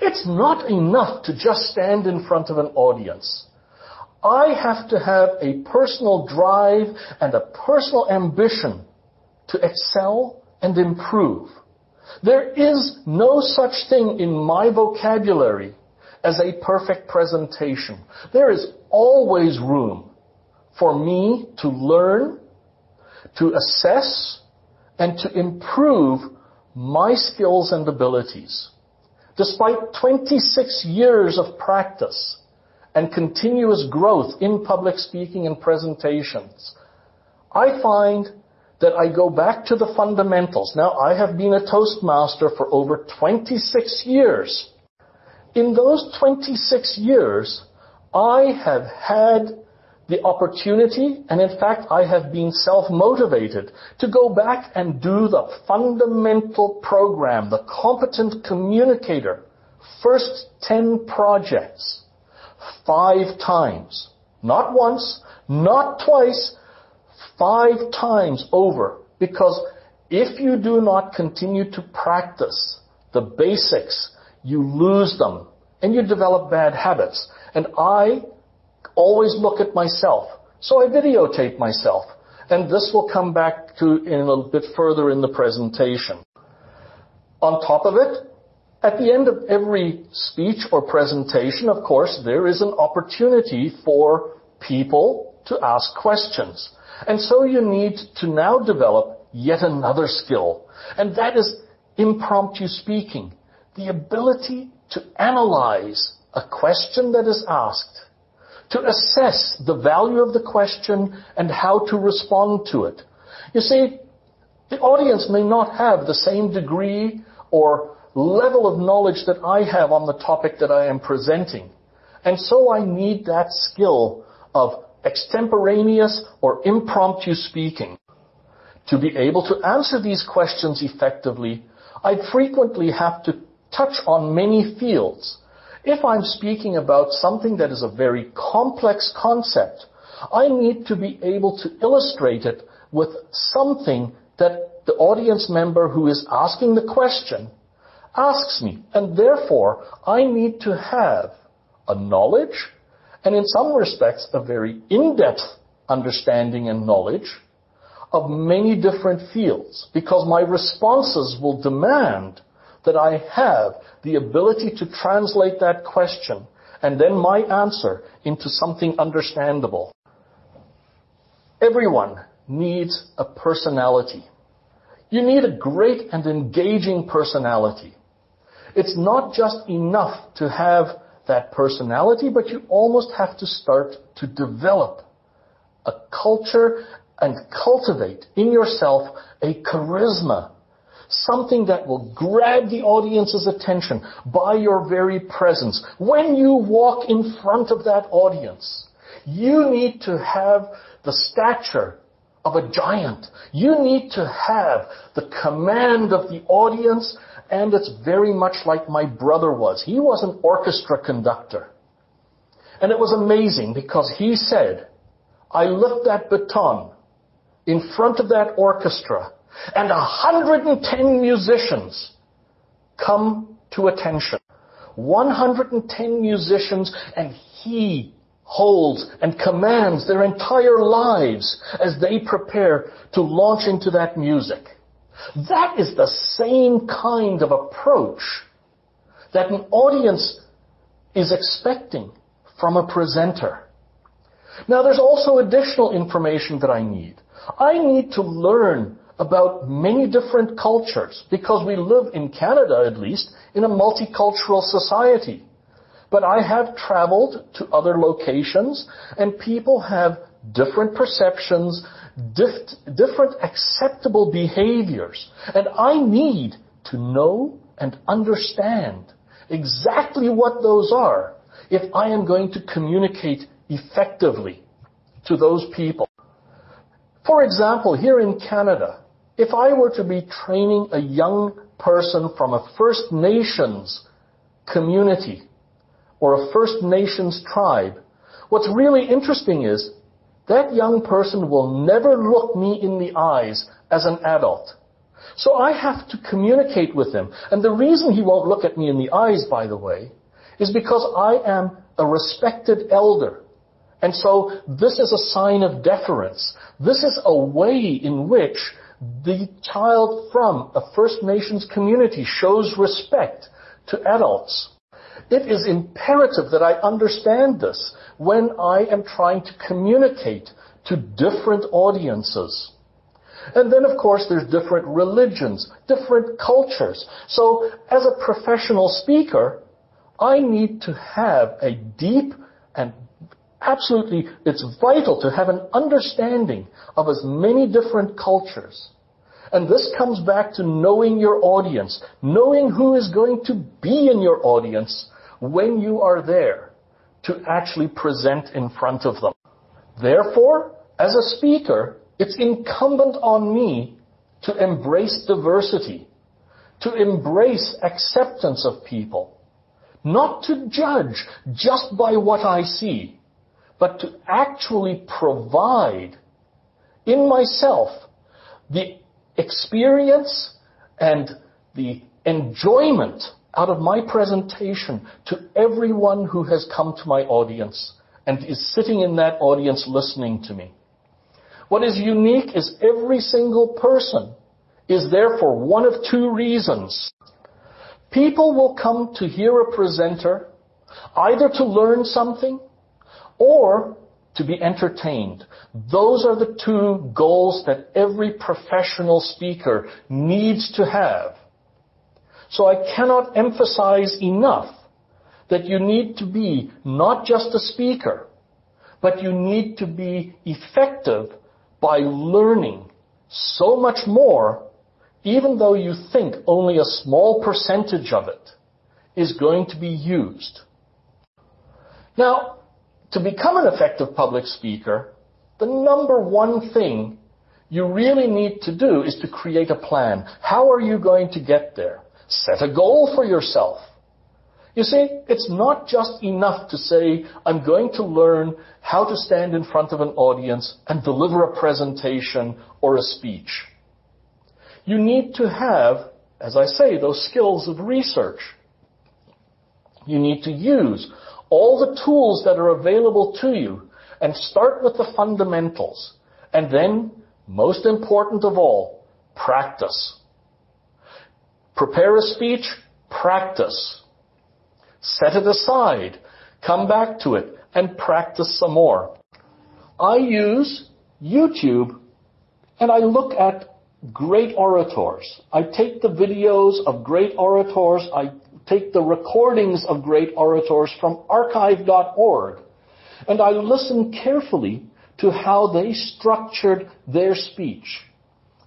It's not enough to just stand in front of an audience. I have to have a personal drive and a personal ambition to excel and improve. There is no such thing in my vocabulary as a perfect presentation. There is always room for me to learn, to assess, and to improve my skills and abilities. Despite 26 years of practice and continuous growth in public speaking and presentations, I find that I go back to the fundamentals. Now, I have been a Toastmaster for over 26 years. In those 26 years, I have had the opportunity, and in fact, I have been self-motivated to go back and do the fundamental program, the competent communicator, first 10 projects, 5 times. Not once, not twice, 5 times over. Because if you do not continue to practice the basics, you lose them and you develop bad habits. And I always look at myself. So I videotape myself. And this will come back to in a little bit further in the presentation. On top of it, at the end of every speech or presentation, of course, there is an opportunity for people to ask questions. And so you need to now develop yet another skill. And that is impromptu speaking. The ability to analyze a question that is asked, to assess the value of the question and how to respond to it. You see, the audience may not have the same degree or level of knowledge that I have on the topic that I am presenting. And so I need that skill of extemporaneous or impromptu speaking. To be able to answer these questions effectively, I frequently have to touch on many fields. If I'm speaking about something that is a very complex concept, I need to be able to illustrate it with something that the audience member who is asking the question asks me. And therefore, I need to have a knowledge, and in some respects, a very in-depth understanding and knowledge of many different fields, because my responses will demand that I have the ability to translate that question and then my answer into something understandable. Everyone needs a personality. You need a great and engaging personality. It's not just enough to have that personality, but you almost have to start to develop a culture and cultivate in yourself a charisma, something that will grab the audience's attention by your very presence. When you walk in front of that audience, you need to have the stature of a giant. You need to have the command of the audience, and it's very much like my brother was. He was an orchestra conductor. And it was amazing because he said, I lift that baton in front of that orchestra, and 110 musicians come to attention. 110 musicians, and he holds and commands their entire lives as they prepare to launch into that music. That is the same kind of approach that an audience is expecting from a presenter. Now, there's also additional information that I need. I need to learn about many different cultures because we live in Canada, at least, in a multicultural society. But I have traveled to other locations, and people have different perceptions, different acceptable behaviors. And I need to know and understand exactly what those are if I am going to communicate effectively to those people. For example, here in Canada, if I were to be training a young person from a First Nations community or a First Nations tribe, what's really interesting is that young person will never look me in the eyes as an adult. So I have to communicate with him. And the reason he won't look at me in the eyes, by the way, is because I am a respected elder. And so this is a sign of deference. This is a way in which the child from a First Nations community shows respect to adults. It is imperative that I understand this when I am trying to communicate to different audiences. And then, of course, there's different religions, different cultures. So, as a professional speaker, I need to have a deep and absolutely, it's vital to have an understanding of as many different cultures. And this comes back to knowing your audience, knowing who is going to be in your audience when you are there to actually present in front of them. Therefore, as a speaker, it's incumbent on me to embrace diversity, to embrace acceptance of people, not to judge just by what I see, but to actually provide in myself the experience and the enjoyment out of my presentation to everyone who has come to my audience and is sitting in that audience listening to me. What is unique is every single person is there for one of two reasons. People will come to hear a presenter either to learn something or to be entertained. Those are the two goals that every professional speaker needs to have. So I cannot emphasize enough that you need to be not just a speaker, but you need to be effective by learning so much more, even though you think only a small percentage of it is going to be used. Now, to become an effective public speaker, the number one thing you really need to do is to create a plan. How are you going to get there? Set a goal for yourself. You see, it's not just enough to say, I'm going to learn how to stand in front of an audience and deliver a presentation or a speech. You need to have, as I say, those skills of research. You need to use all the tools that are available to you and start with the fundamentals. And then, most important of all, practice. Prepare a speech, practice. Set it aside, come back to it, and practice some more. I use YouTube, and I look at great orators. I take the videos of great orators. I take the recordings of great orators from archive.org, and I listen carefully to how they structured their speech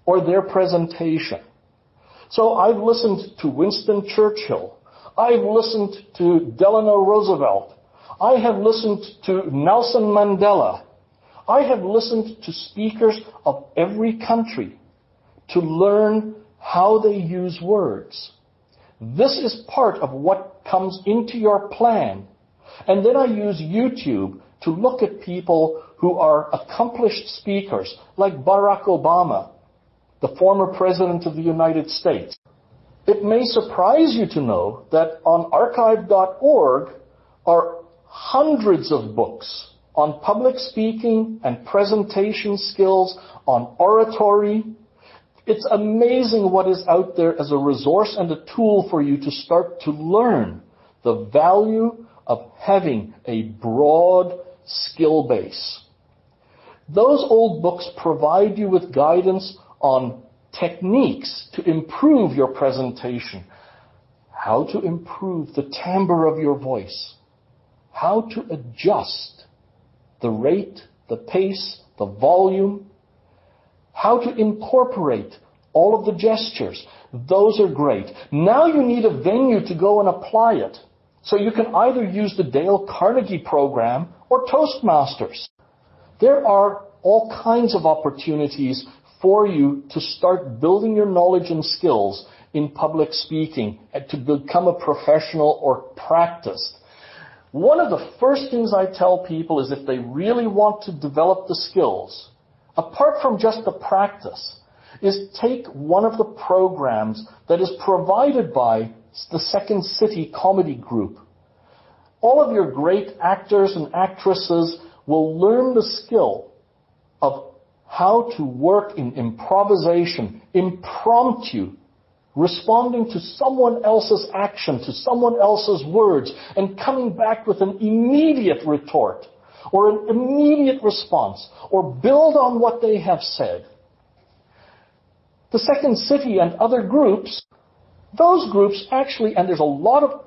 or their presentation. So I've listened to Winston Churchill. I've listened to Delano Roosevelt. I have listened to Nelson Mandela. I have listened to speakers of every country to learn how they use words. This is part of what comes into your plan. And then I use YouTube to look at people who are accomplished speakers, like Barack Obama, the former President of the United States. It may surprise you to know that on archive.org are hundreds of books on public speaking and presentation skills, on oratory. It's amazing what is out there as a resource and a tool for you to start to learn the value of having a broad skill base. Those old books provide you with guidance on techniques to improve your presentation, how to improve the timbre of your voice, how to adjust the rate, the pace, the volume, how to incorporate all of the gestures. Those are great. Now you need a venue to go and apply it. So you can either use the Dale Carnegie program or Toastmasters. There are all kinds of opportunities for you to start building your knowledge and skills in public speaking and to become a professional or practice. One of the first things I tell people is if they really want to develop the skills, apart from just the practice, is take one of the programs that is provided by the Second City Comedy Group. All of your great actors and actresses will learn the skill of how to work in improvisation, impromptu, responding to someone else's action, to someone else's words, and coming back with an immediate retort, or an immediate response, or build on what they have said. The Second City and other groups, those groups actually, and there's a lot of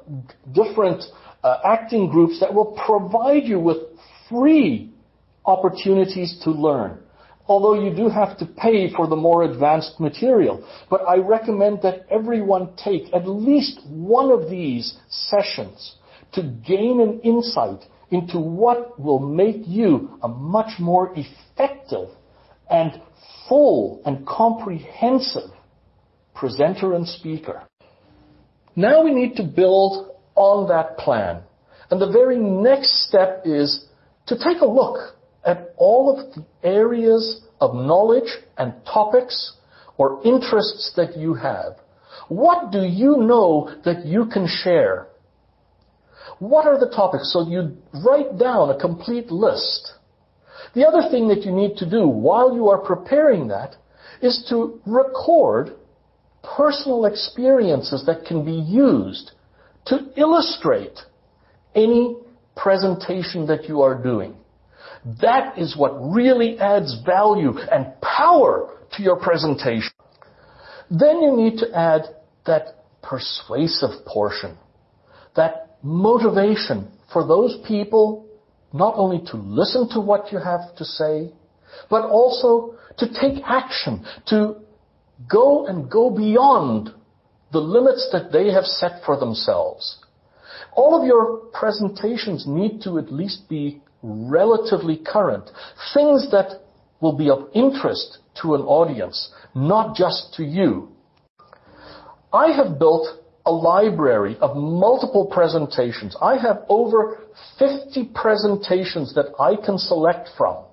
different acting groups that will provide you with free opportunities to learn. Although you do have to pay for the more advanced material. But I recommend that everyone take at least one of these sessions to gain an insight into what will make you a much more effective and full and comprehensive presenter and speaker. Now we need to build on that plan. And the very next step is to take a look at all of the areas of knowledge and topics or interests that you have. What do you know that you can share? What are the topics? So you write down a complete list. The other thing that you need to do while you are preparing that is to record personal experiences that can be used to illustrate any presentation that you are doing. That is what really adds value and power to your presentation. Then you need to add that persuasive portion, that motivation for those people not only to listen to what you have to say, but also to take action, to go beyond the limits that they have set for themselves. All of your presentations need to at least be relatively current. Things that will be of interest to an audience, not just to you. I have built a library of multiple presentations. I have over 50 presentations that I can select from,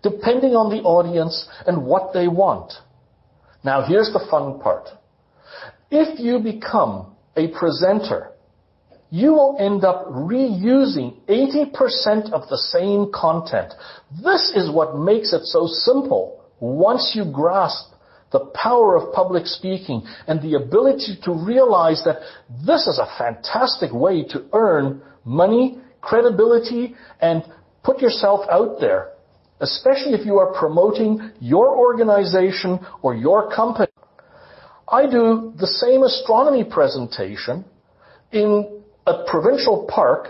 depending on the audience and what they want. Now here's the fun part. If you become a presenter, you will end up reusing 80% of the same content. This is what makes it so simple once you grasp the power of public speaking and the ability to realize that this is a fantastic way to earn money, credibility, and put yourself out there, especially if you are promoting your organization or your company. I do the same astronomy presentation in a provincial park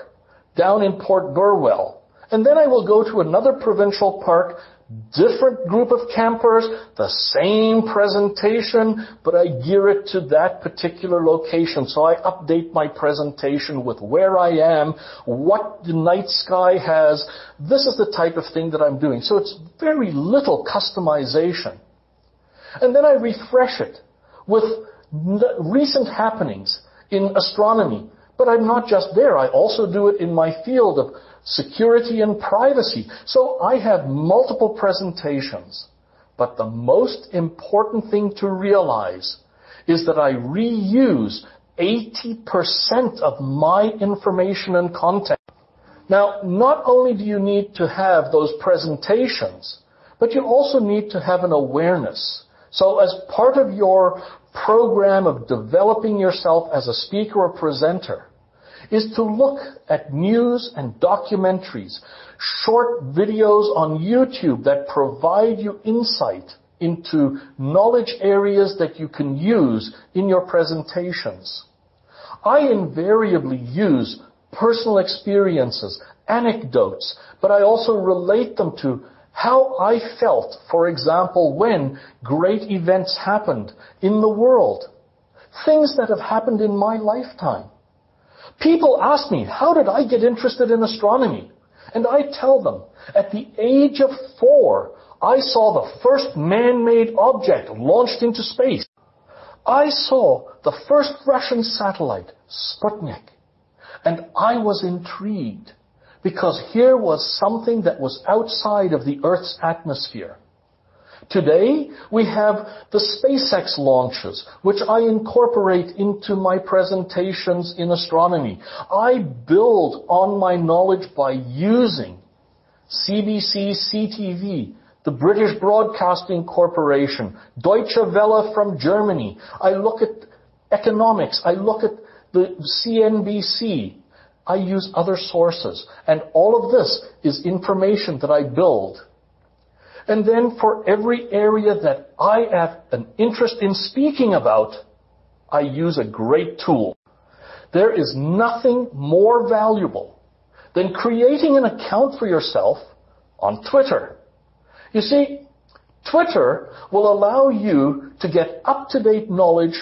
down in Port Burwell. And then I will go to another provincial park, different group of campers, the same presentation, but I gear it to that particular location. So I update my presentation with where I am, what the night sky has. This is the type of thing that I'm doing. So it's very little customization. And then I refresh it with recent happenings in astronomy. But I'm not just there. I also do it in my field of security and privacy. So I have multiple presentations. But the most important thing to realize is that I reuse 80% of my information and content. Now, not only do you need to have those presentations, but you also need to have an awareness. So as part of your program of developing yourself as a speaker or presenter is to look at news and documentaries, short videos on YouTube that provide you insight into knowledge areas that you can use in your presentations. I invariably use personal experiences, anecdotes, but I also relate them to how I felt, for example, when great events happened in the world. Things that have happened in my lifetime. People ask me, how did I get interested in astronomy? And I tell them, at the age of 4, I saw the first man-made object launched into space. I saw the first Russian satellite, Sputnik. And I was intrigued because here was something that was outside of the Earth's atmosphere. Today, we have the SpaceX launches, which I incorporate into my presentations in astronomy. I build on my knowledge by using CBC, CTV, the British Broadcasting Corporation, Deutsche Welle from Germany. I look at economics. I look at the CNBC. I use other sources. And all of this is information that I build. And then for every area that I have an interest in speaking about, I use a great tool. There is nothing more valuable than creating an account for yourself on Twitter. You see, Twitter will allow you to get up-to-date knowledge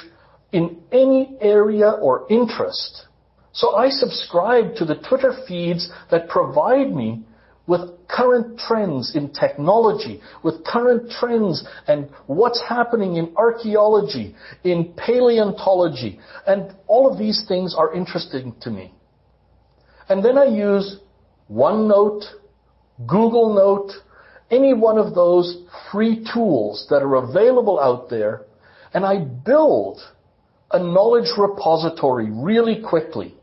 in any area or interest. So I subscribe to the Twitter feeds that provide me with current trends in technology, with current trends and what's happening in archaeology, in paleontology, and all of these things are interesting to me. And then I use OneNote, Google Note, any one of those free tools that are available out there, and I build a knowledge repository really quickly.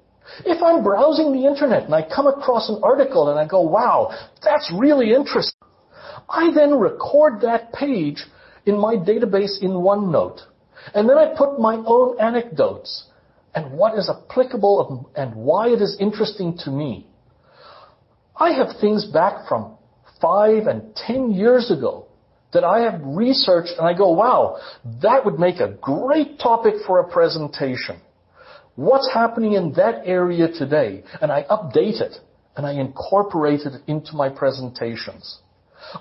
If I'm browsing the internet and I come across an article and I go, wow, that's really interesting, I then record that page in my database in OneNote. And then I put my own anecdotes and what is applicable and why it is interesting to me. I have things back from 5 and 10 years ago that I have researched and I go, wow, that would make a great topic for a presentation. What's happening in that area today? And I update it and I incorporate it into my presentations.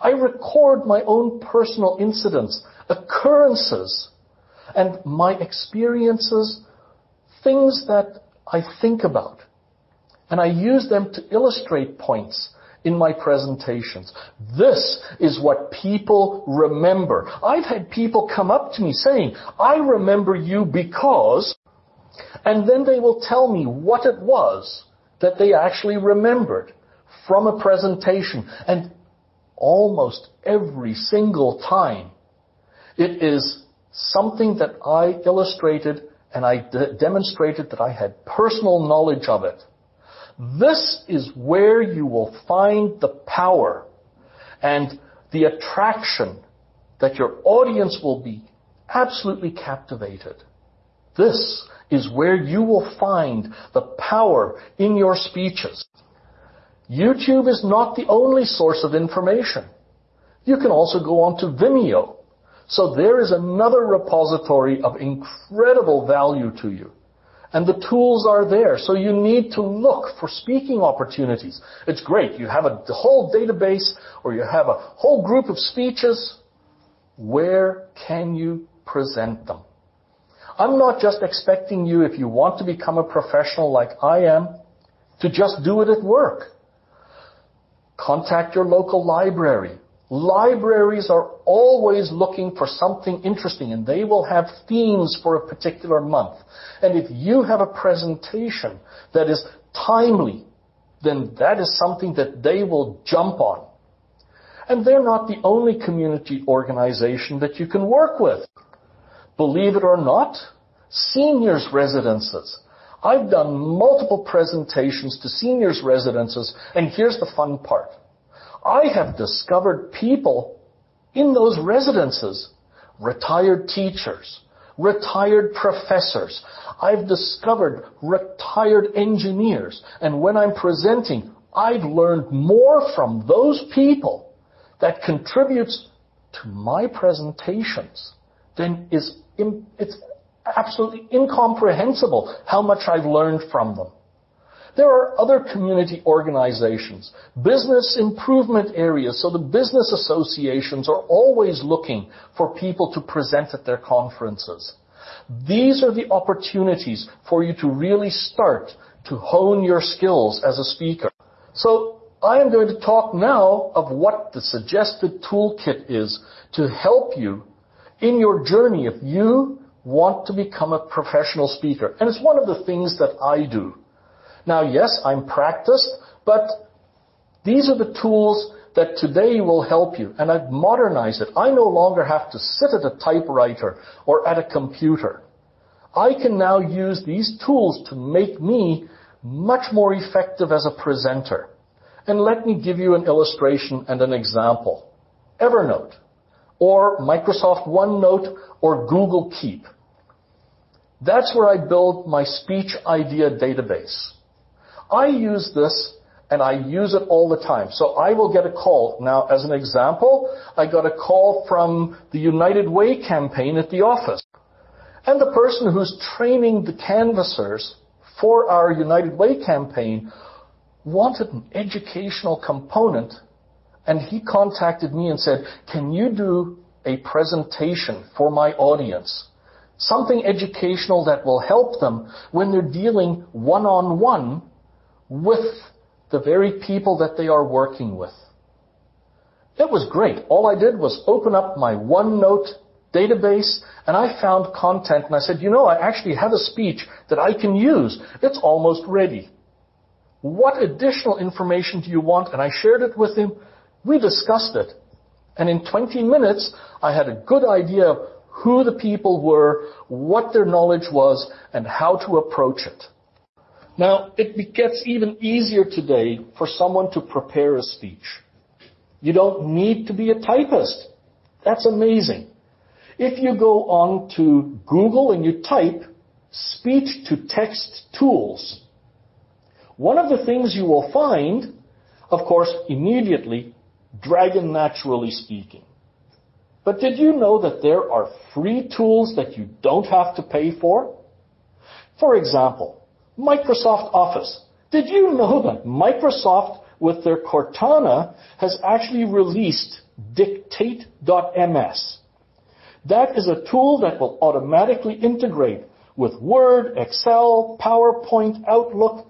I record my own personal incidents, occurrences, and my experiences, things that I think about. And I use them to illustrate points in my presentations. This is what people remember. I've had people come up to me saying, I remember you because... And then they will tell me what it was that they actually remembered from a presentation. And almost every single time, it is something that I illustrated and I demonstrated that I had personal knowledge of it. This is where you will find the power and the attraction that your audience will be absolutely captivated. This is where you will find the power in your speeches. YouTube is not the only source of information. You can also go on to Vimeo. So there is another repository of incredible value to you. And the tools are there. So you need to look for speaking opportunities. It's great. You have a whole database or you have a whole group of speeches. Where can you present them? I'm not just expecting you, if you want to become a professional like I am, to just do it at work. Contact your local library. Libraries are always looking for something interesting, and they will have themes for a particular month. And if you have a presentation that is timely, then that is something that they will jump on. And they're not the only community organization that you can work with. Believe it or not, seniors' residences. I've done multiple presentations to seniors' residences, and here's the fun part. I have discovered people in those residences, retired teachers, retired professors. I've discovered retired engineers, and when I'm presenting, I've learned more from those people that contributes to my presentations than it's absolutely incomprehensible how much I've learned from them. There are other community organizations, business improvement areas, so the business associations are always looking for people to present at their conferences. These are the opportunities for you to really start to hone your skills as a speaker. So I am going to talk now of what the suggested toolkit is to help you in your journey if you want to become a professional speaker. And it's one of the things that I do. Now, yes, I'm practiced, but these are the tools that today will help you. And I've modernized it. I no longer have to sit at a typewriter or at a computer. I can now use these tools to make me much more effective as a presenter. And let me give you an illustration and an example. Evernote, or Microsoft OneNote, or Google Keep. That's where I build my speech idea database. I use this, and I use it all the time. So I will get a call. Now, as an example, I got a call from the United Way campaign at the office. And the person who's training the canvassers for our United Way campaign wanted an educational component, and he contacted me and said, can you do a presentation for my audience? Something educational that will help them when they're dealing one-on-one with the very people that they are working with. It was great. All I did was open up my OneNote database, and I found content, and I said, I actually have a speech that I can use. It's almost ready. What additional information do you want? And I shared it with him. We discussed it. And in 20 minutes, I had a good idea of who the people were, what their knowledge was, and how to approach it. Now, it gets even easier today for someone to prepare a speech. You don't need to be a typist. That's amazing. If you go on to Google and you type speech-to-text tools, one of the things you will find, of course, immediately, Dragon Naturally Speaking. But did you know that there are free tools that you don't have to pay for? For example, Microsoft Office. Did you know that Microsoft, with their Cortana, has actually released Dictate.ms? That is a tool that will automatically integrate with Word, Excel, PowerPoint, Outlook,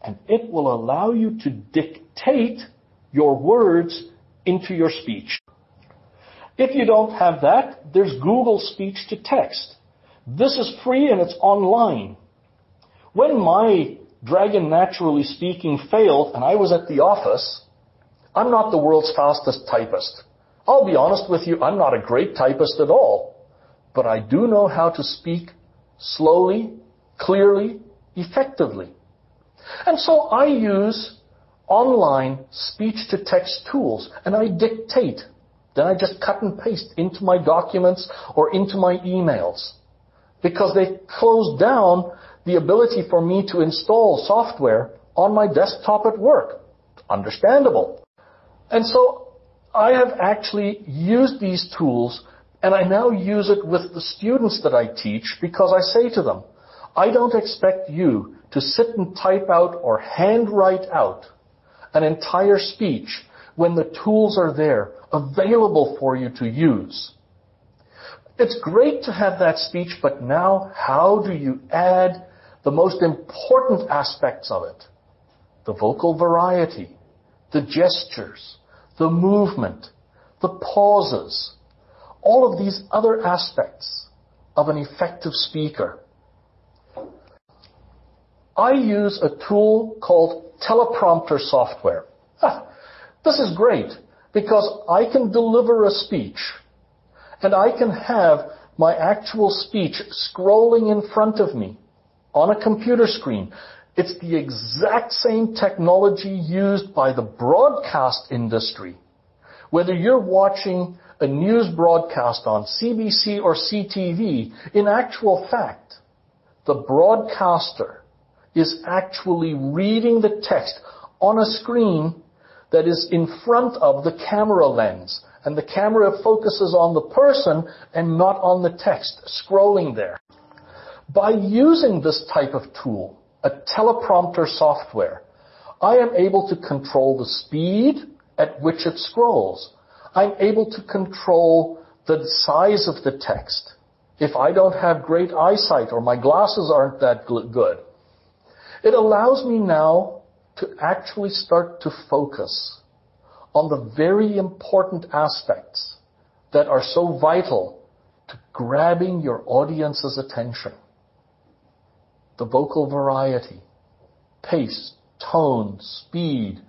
and it will allow you to dictate your words into your speech. If you don't have that, there's Google Speech to Text. This is free and it's online. When my Dragon Naturally Speaking failed and I was at the office, I'm not the world's fastest typist. I'll be honest with you, I'm not a great typist at all. But I do know how to speak slowly, clearly, effectively. And so I use online speech-to-text tools, and I dictate. Then I just cut and paste into my documents or into my emails, because they closed down the ability for me to install software on my desktop at work. Understandable. And so I have actually used these tools, and I now use it with the students that I teach, because I say to them, I don't expect you to sit and type out or handwrite out an entire speech when the tools are there, available for you to use. It's great to have that speech, but now how do you add the most important aspects of it? The vocal variety, the gestures, the movement, the pauses, all of these other aspects of an effective speaker. I use a tool called teleprompter software. This is great because I can deliver a speech and I can have my actual speech scrolling in front of me. on a computer screen. It's the exact same technology used by the broadcast industry. Whether you're watching a news broadcast on CBC or CTV, in actual fact, the broadcaster is actually reading the text on a screen that is in front of the camera lens. And the camera focuses on the person and not on the text scrolling there. By using this type of tool, a teleprompter software, I am able to control the speed at which it scrolls. I'm able to control the size of the text. If I don't have great eyesight or my glasses aren't that good, it allows me now to actually start to focus on the very important aspects that are so vital to grabbing your audience's attention. The vocal variety, pace, tone, speed,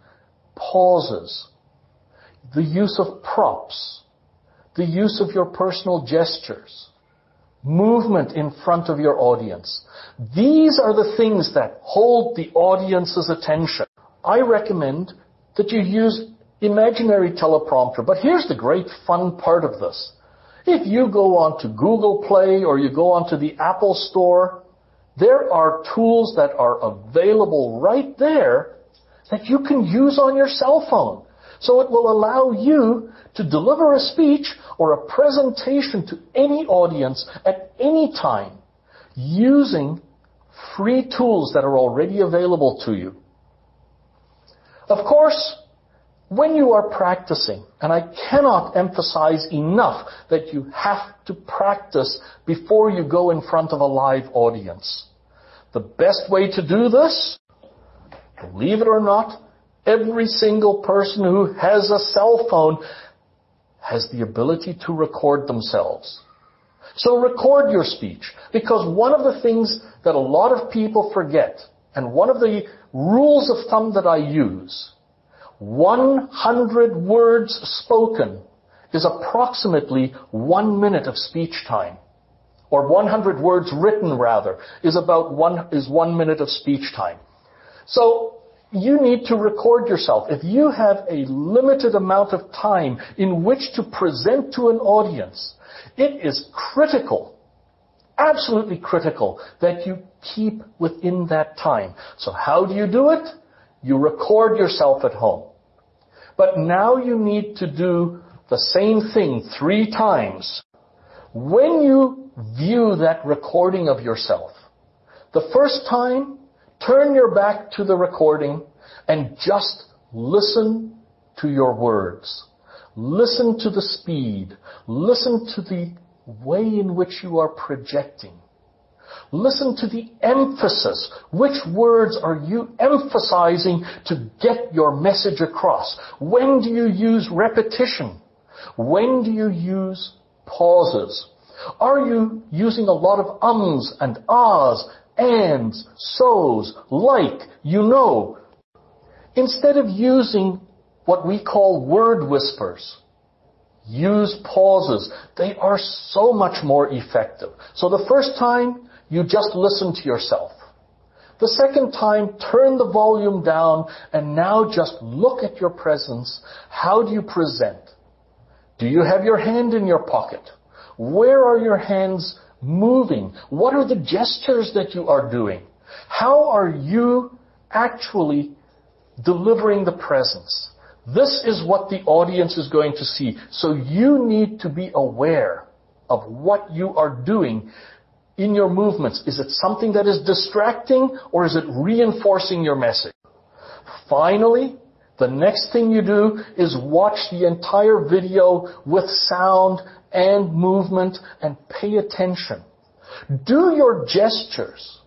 pauses, the use of props, the use of your personal gestures, movement in front of your audience. These are the things that hold the audience's attention. I recommend that you use imaginary teleprompter, but here's the great fun part of this. If you go onto Google Play or you go onto the Apple Store, there are tools that are available right there that you can use on your cell phone. So it will allow you to deliver a speech or a presentation to any audience at any time using free tools that are already available to you. Of course, when you are practicing, and I cannot emphasize enough that you have to practice before you go in front of a live audience. The best way to do this, believe it or not, every single person who has a cell phone has the ability to record themselves. So record your speech, because one of the things that a lot of people forget, and one of the rules of thumb that I use, 100 words spoken is approximately 1 minute of speech time. Or 100 words written, rather, is 1 minute of speech time. So you need to record yourself. If you have a limited amount of time in which to present to an audience, it is critical, absolutely critical, that you keep within that time. So how do you do it? You record yourself at home. But now you need to do the same thing 3 times. When you view that recording of yourself, the first time, turn your back to the recording and just listen to your words. Listen to the speed. Listen to the way in which you are projecting. Listen to the emphasis. Which words are you emphasizing to get your message across? When do you use repetition? When do you use pauses? Are you using a lot of ums and ahs, ands, so's, like, you know? Instead of using what we call word whispers, use pauses. They are so much more effective. So the first time, you just listen to yourself. The second time, turn the volume down and now just look at your presence. How do you present? Do you have your hand in your pocket? Where are your hands moving? What are the gestures that you are doing? How are you actually delivering the presence? This is what the audience is going to see. So you need to be aware of what you are doing in your movements. Is it something that is distracting or is it reinforcing your message? Finally, the next thing you do is watch the entire video with sound and movement and pay attention. Do your gestures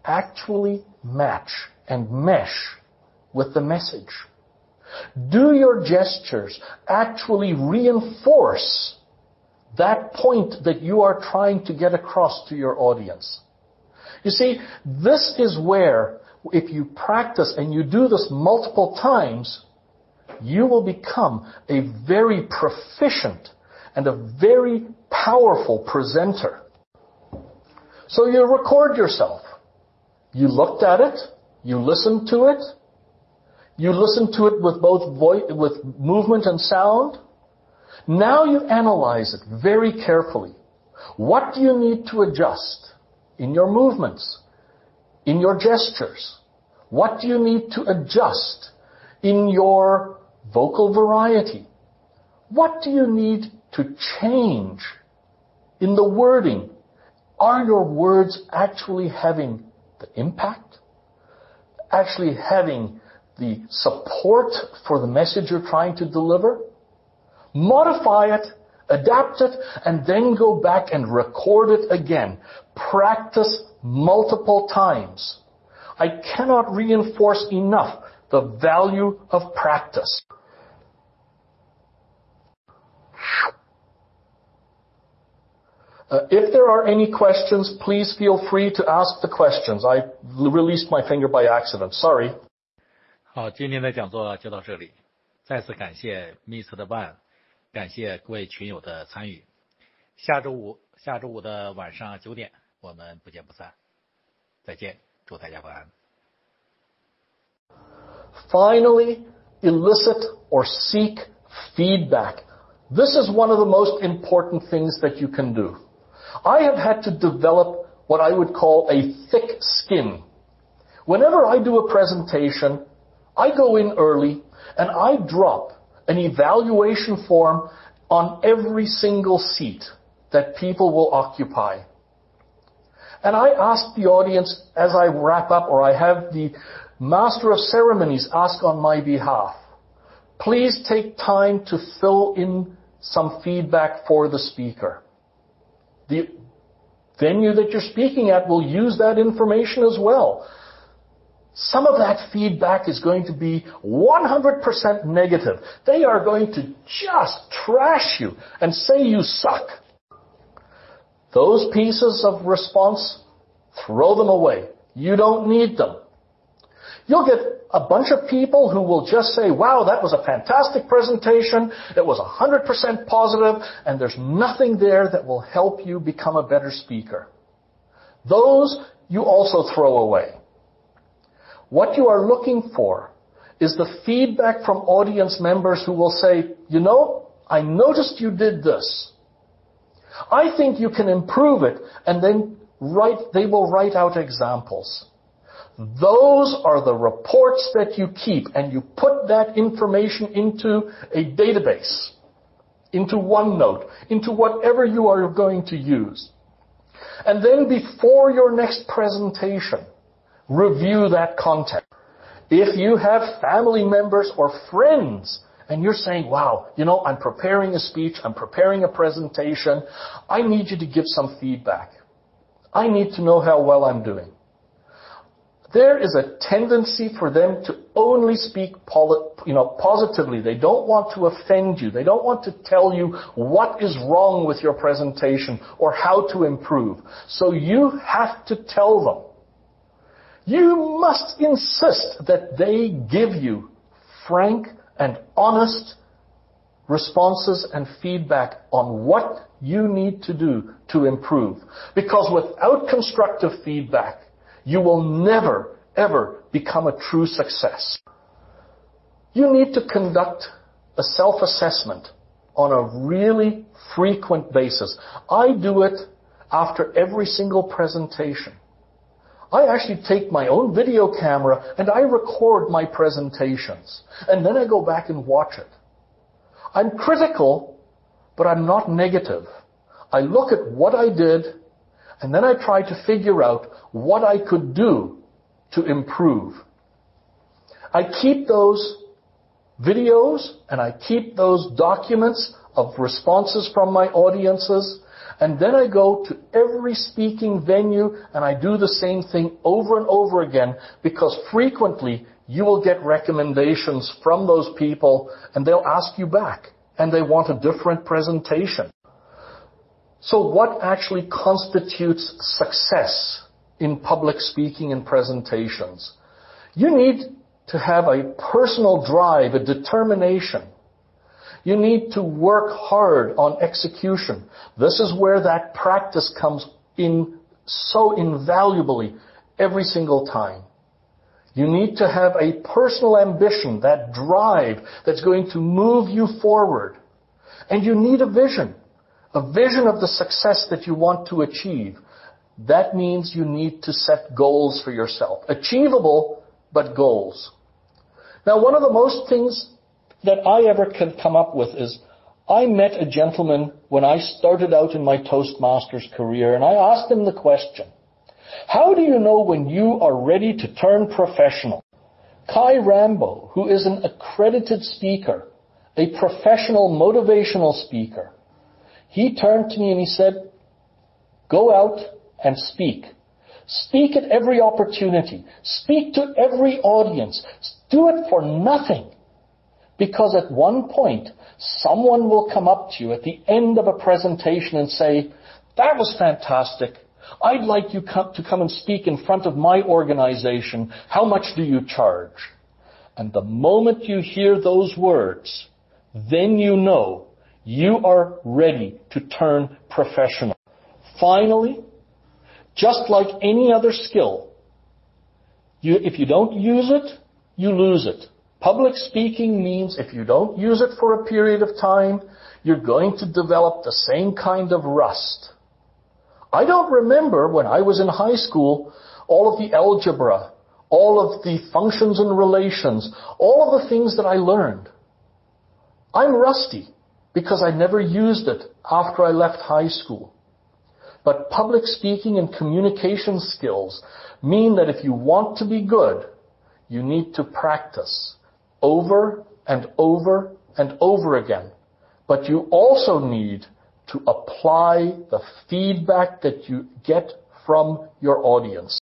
actually match and mesh with the message? Do your gestures actually reinforce that point that you are trying to get across to your audience? You see, this is where, if you practice and you do this multiple times, you will become a very proficient and a very powerful presenter. So you record yourself. You looked at it. You listened to it. You listened to it with both with movement and sound. Now you analyze it very carefully. What do you need to adjust in your movements, in your gestures? What do you need to adjust in your vocal variety? What do you need to change in the wording? Are your words actually having the impact? Actually having the support for the message you're trying to deliver? Modify it, adapt it, and then go back and record it again. Practice multiple times. I cannot reinforce enough the value of practice. If there are any questions, please feel free to ask the questions. I released my finger by accident. Sorry. 好，今天的讲座就到这里。再次感谢 Mr. Ban， 感谢各位群友的参与。下周五的晚上9点，我们不见不散。再见，祝大家晚安。Finally, elicit or seek feedback. This is one of the most important things that you can do. I have had to develop what I would call a thick skin. Whenever I do a presentation, I go in early and I drop an evaluation form on every single seat that people will occupy. And I ask the audience as I wrap up, or I have the Master of Ceremonies ask on my behalf, please take time to fill in some feedback for the speaker. The venue that you're speaking at will use that information as well. Some of that feedback is going to be 100% negative. They are going to just trash you and say you suck. Those pieces of response, throw them away. You don't need them. You'll get a bunch of people who will just say, wow, that was a fantastic presentation. It was 100% positive, and there's nothing there that will help you become a better speaker. Those you also throw away. What you are looking for is the feedback from audience members who will say, you know, I noticed you did this. I think you can improve it, and then they will write out examples. Those are the reports that you keep, and you put that information into a database, into OneNote, into whatever you are going to use. And then before your next presentation, review that content. If you have family members or friends, and you're saying, wow, you know, I'm preparing a speech, I'm preparing a presentation, I need you to give some feedback. I need to know how well I'm doing. There is a tendency for them to only speak positively. They don't want to offend you. They don't want to tell you what is wrong with your presentation or how to improve. So you have to tell them. You must insist that they give you frank and honest responses and feedback on what you need to do to improve. Because without constructive feedback, you will never, ever become a true success. You need to conduct a self-assessment on a really frequent basis. I do it after every single presentation. I actually take my own video camera and I record my presentations. And then I go back and watch it. I'm critical, but I'm not negative. I look at what I did, and then I try to figure out what I could do to improve. I keep those videos and I keep those documents of responses from my audiences, and then I go to every speaking venue and I do the same thing over and over again, because frequently you will get recommendations from those people and they'll ask you back and they want a different presentation. So what actually constitutes success in public speaking and presentations? You need to have a personal drive, a determination. You need to work hard on execution. This is where that practice comes in so invaluably every single time. You need to have a personal ambition, that drive that's going to move you forward. And you need a vision of the success that you want to achieve. That means you need to set goals for yourself. Achievable, but goals. Now, one of the most things that I ever can come up with is I met a gentleman when I started out in my Toastmasters career, and I asked him the question, how do you know when you are ready to turn professional? Kai Rambo, who is an accredited speaker, a professional motivational speaker, he turned to me and he said, go out and speak. Speak at every opportunity. Speak to every audience. Do it for nothing. Because at one point, someone will come up to you at the end of a presentation and say, that was fantastic. I'd like you to come and speak in front of my organization. How much do you charge? And the moment you hear those words, then you know you are ready to turn professional. Finally, just like any other skill, if you don't use it, you lose it. Public speaking means if you don't use it for a period of time, you're going to develop the same kind of rust. I don't remember when I was in high school all of the algebra, all of the functions and relations, all of the things that I learned. I'm rusty because I never used it after I left high school. But public speaking and communication skills mean that if you want to be good, you need to practice over and over and over again. But you also need to apply the feedback that you get from your audience.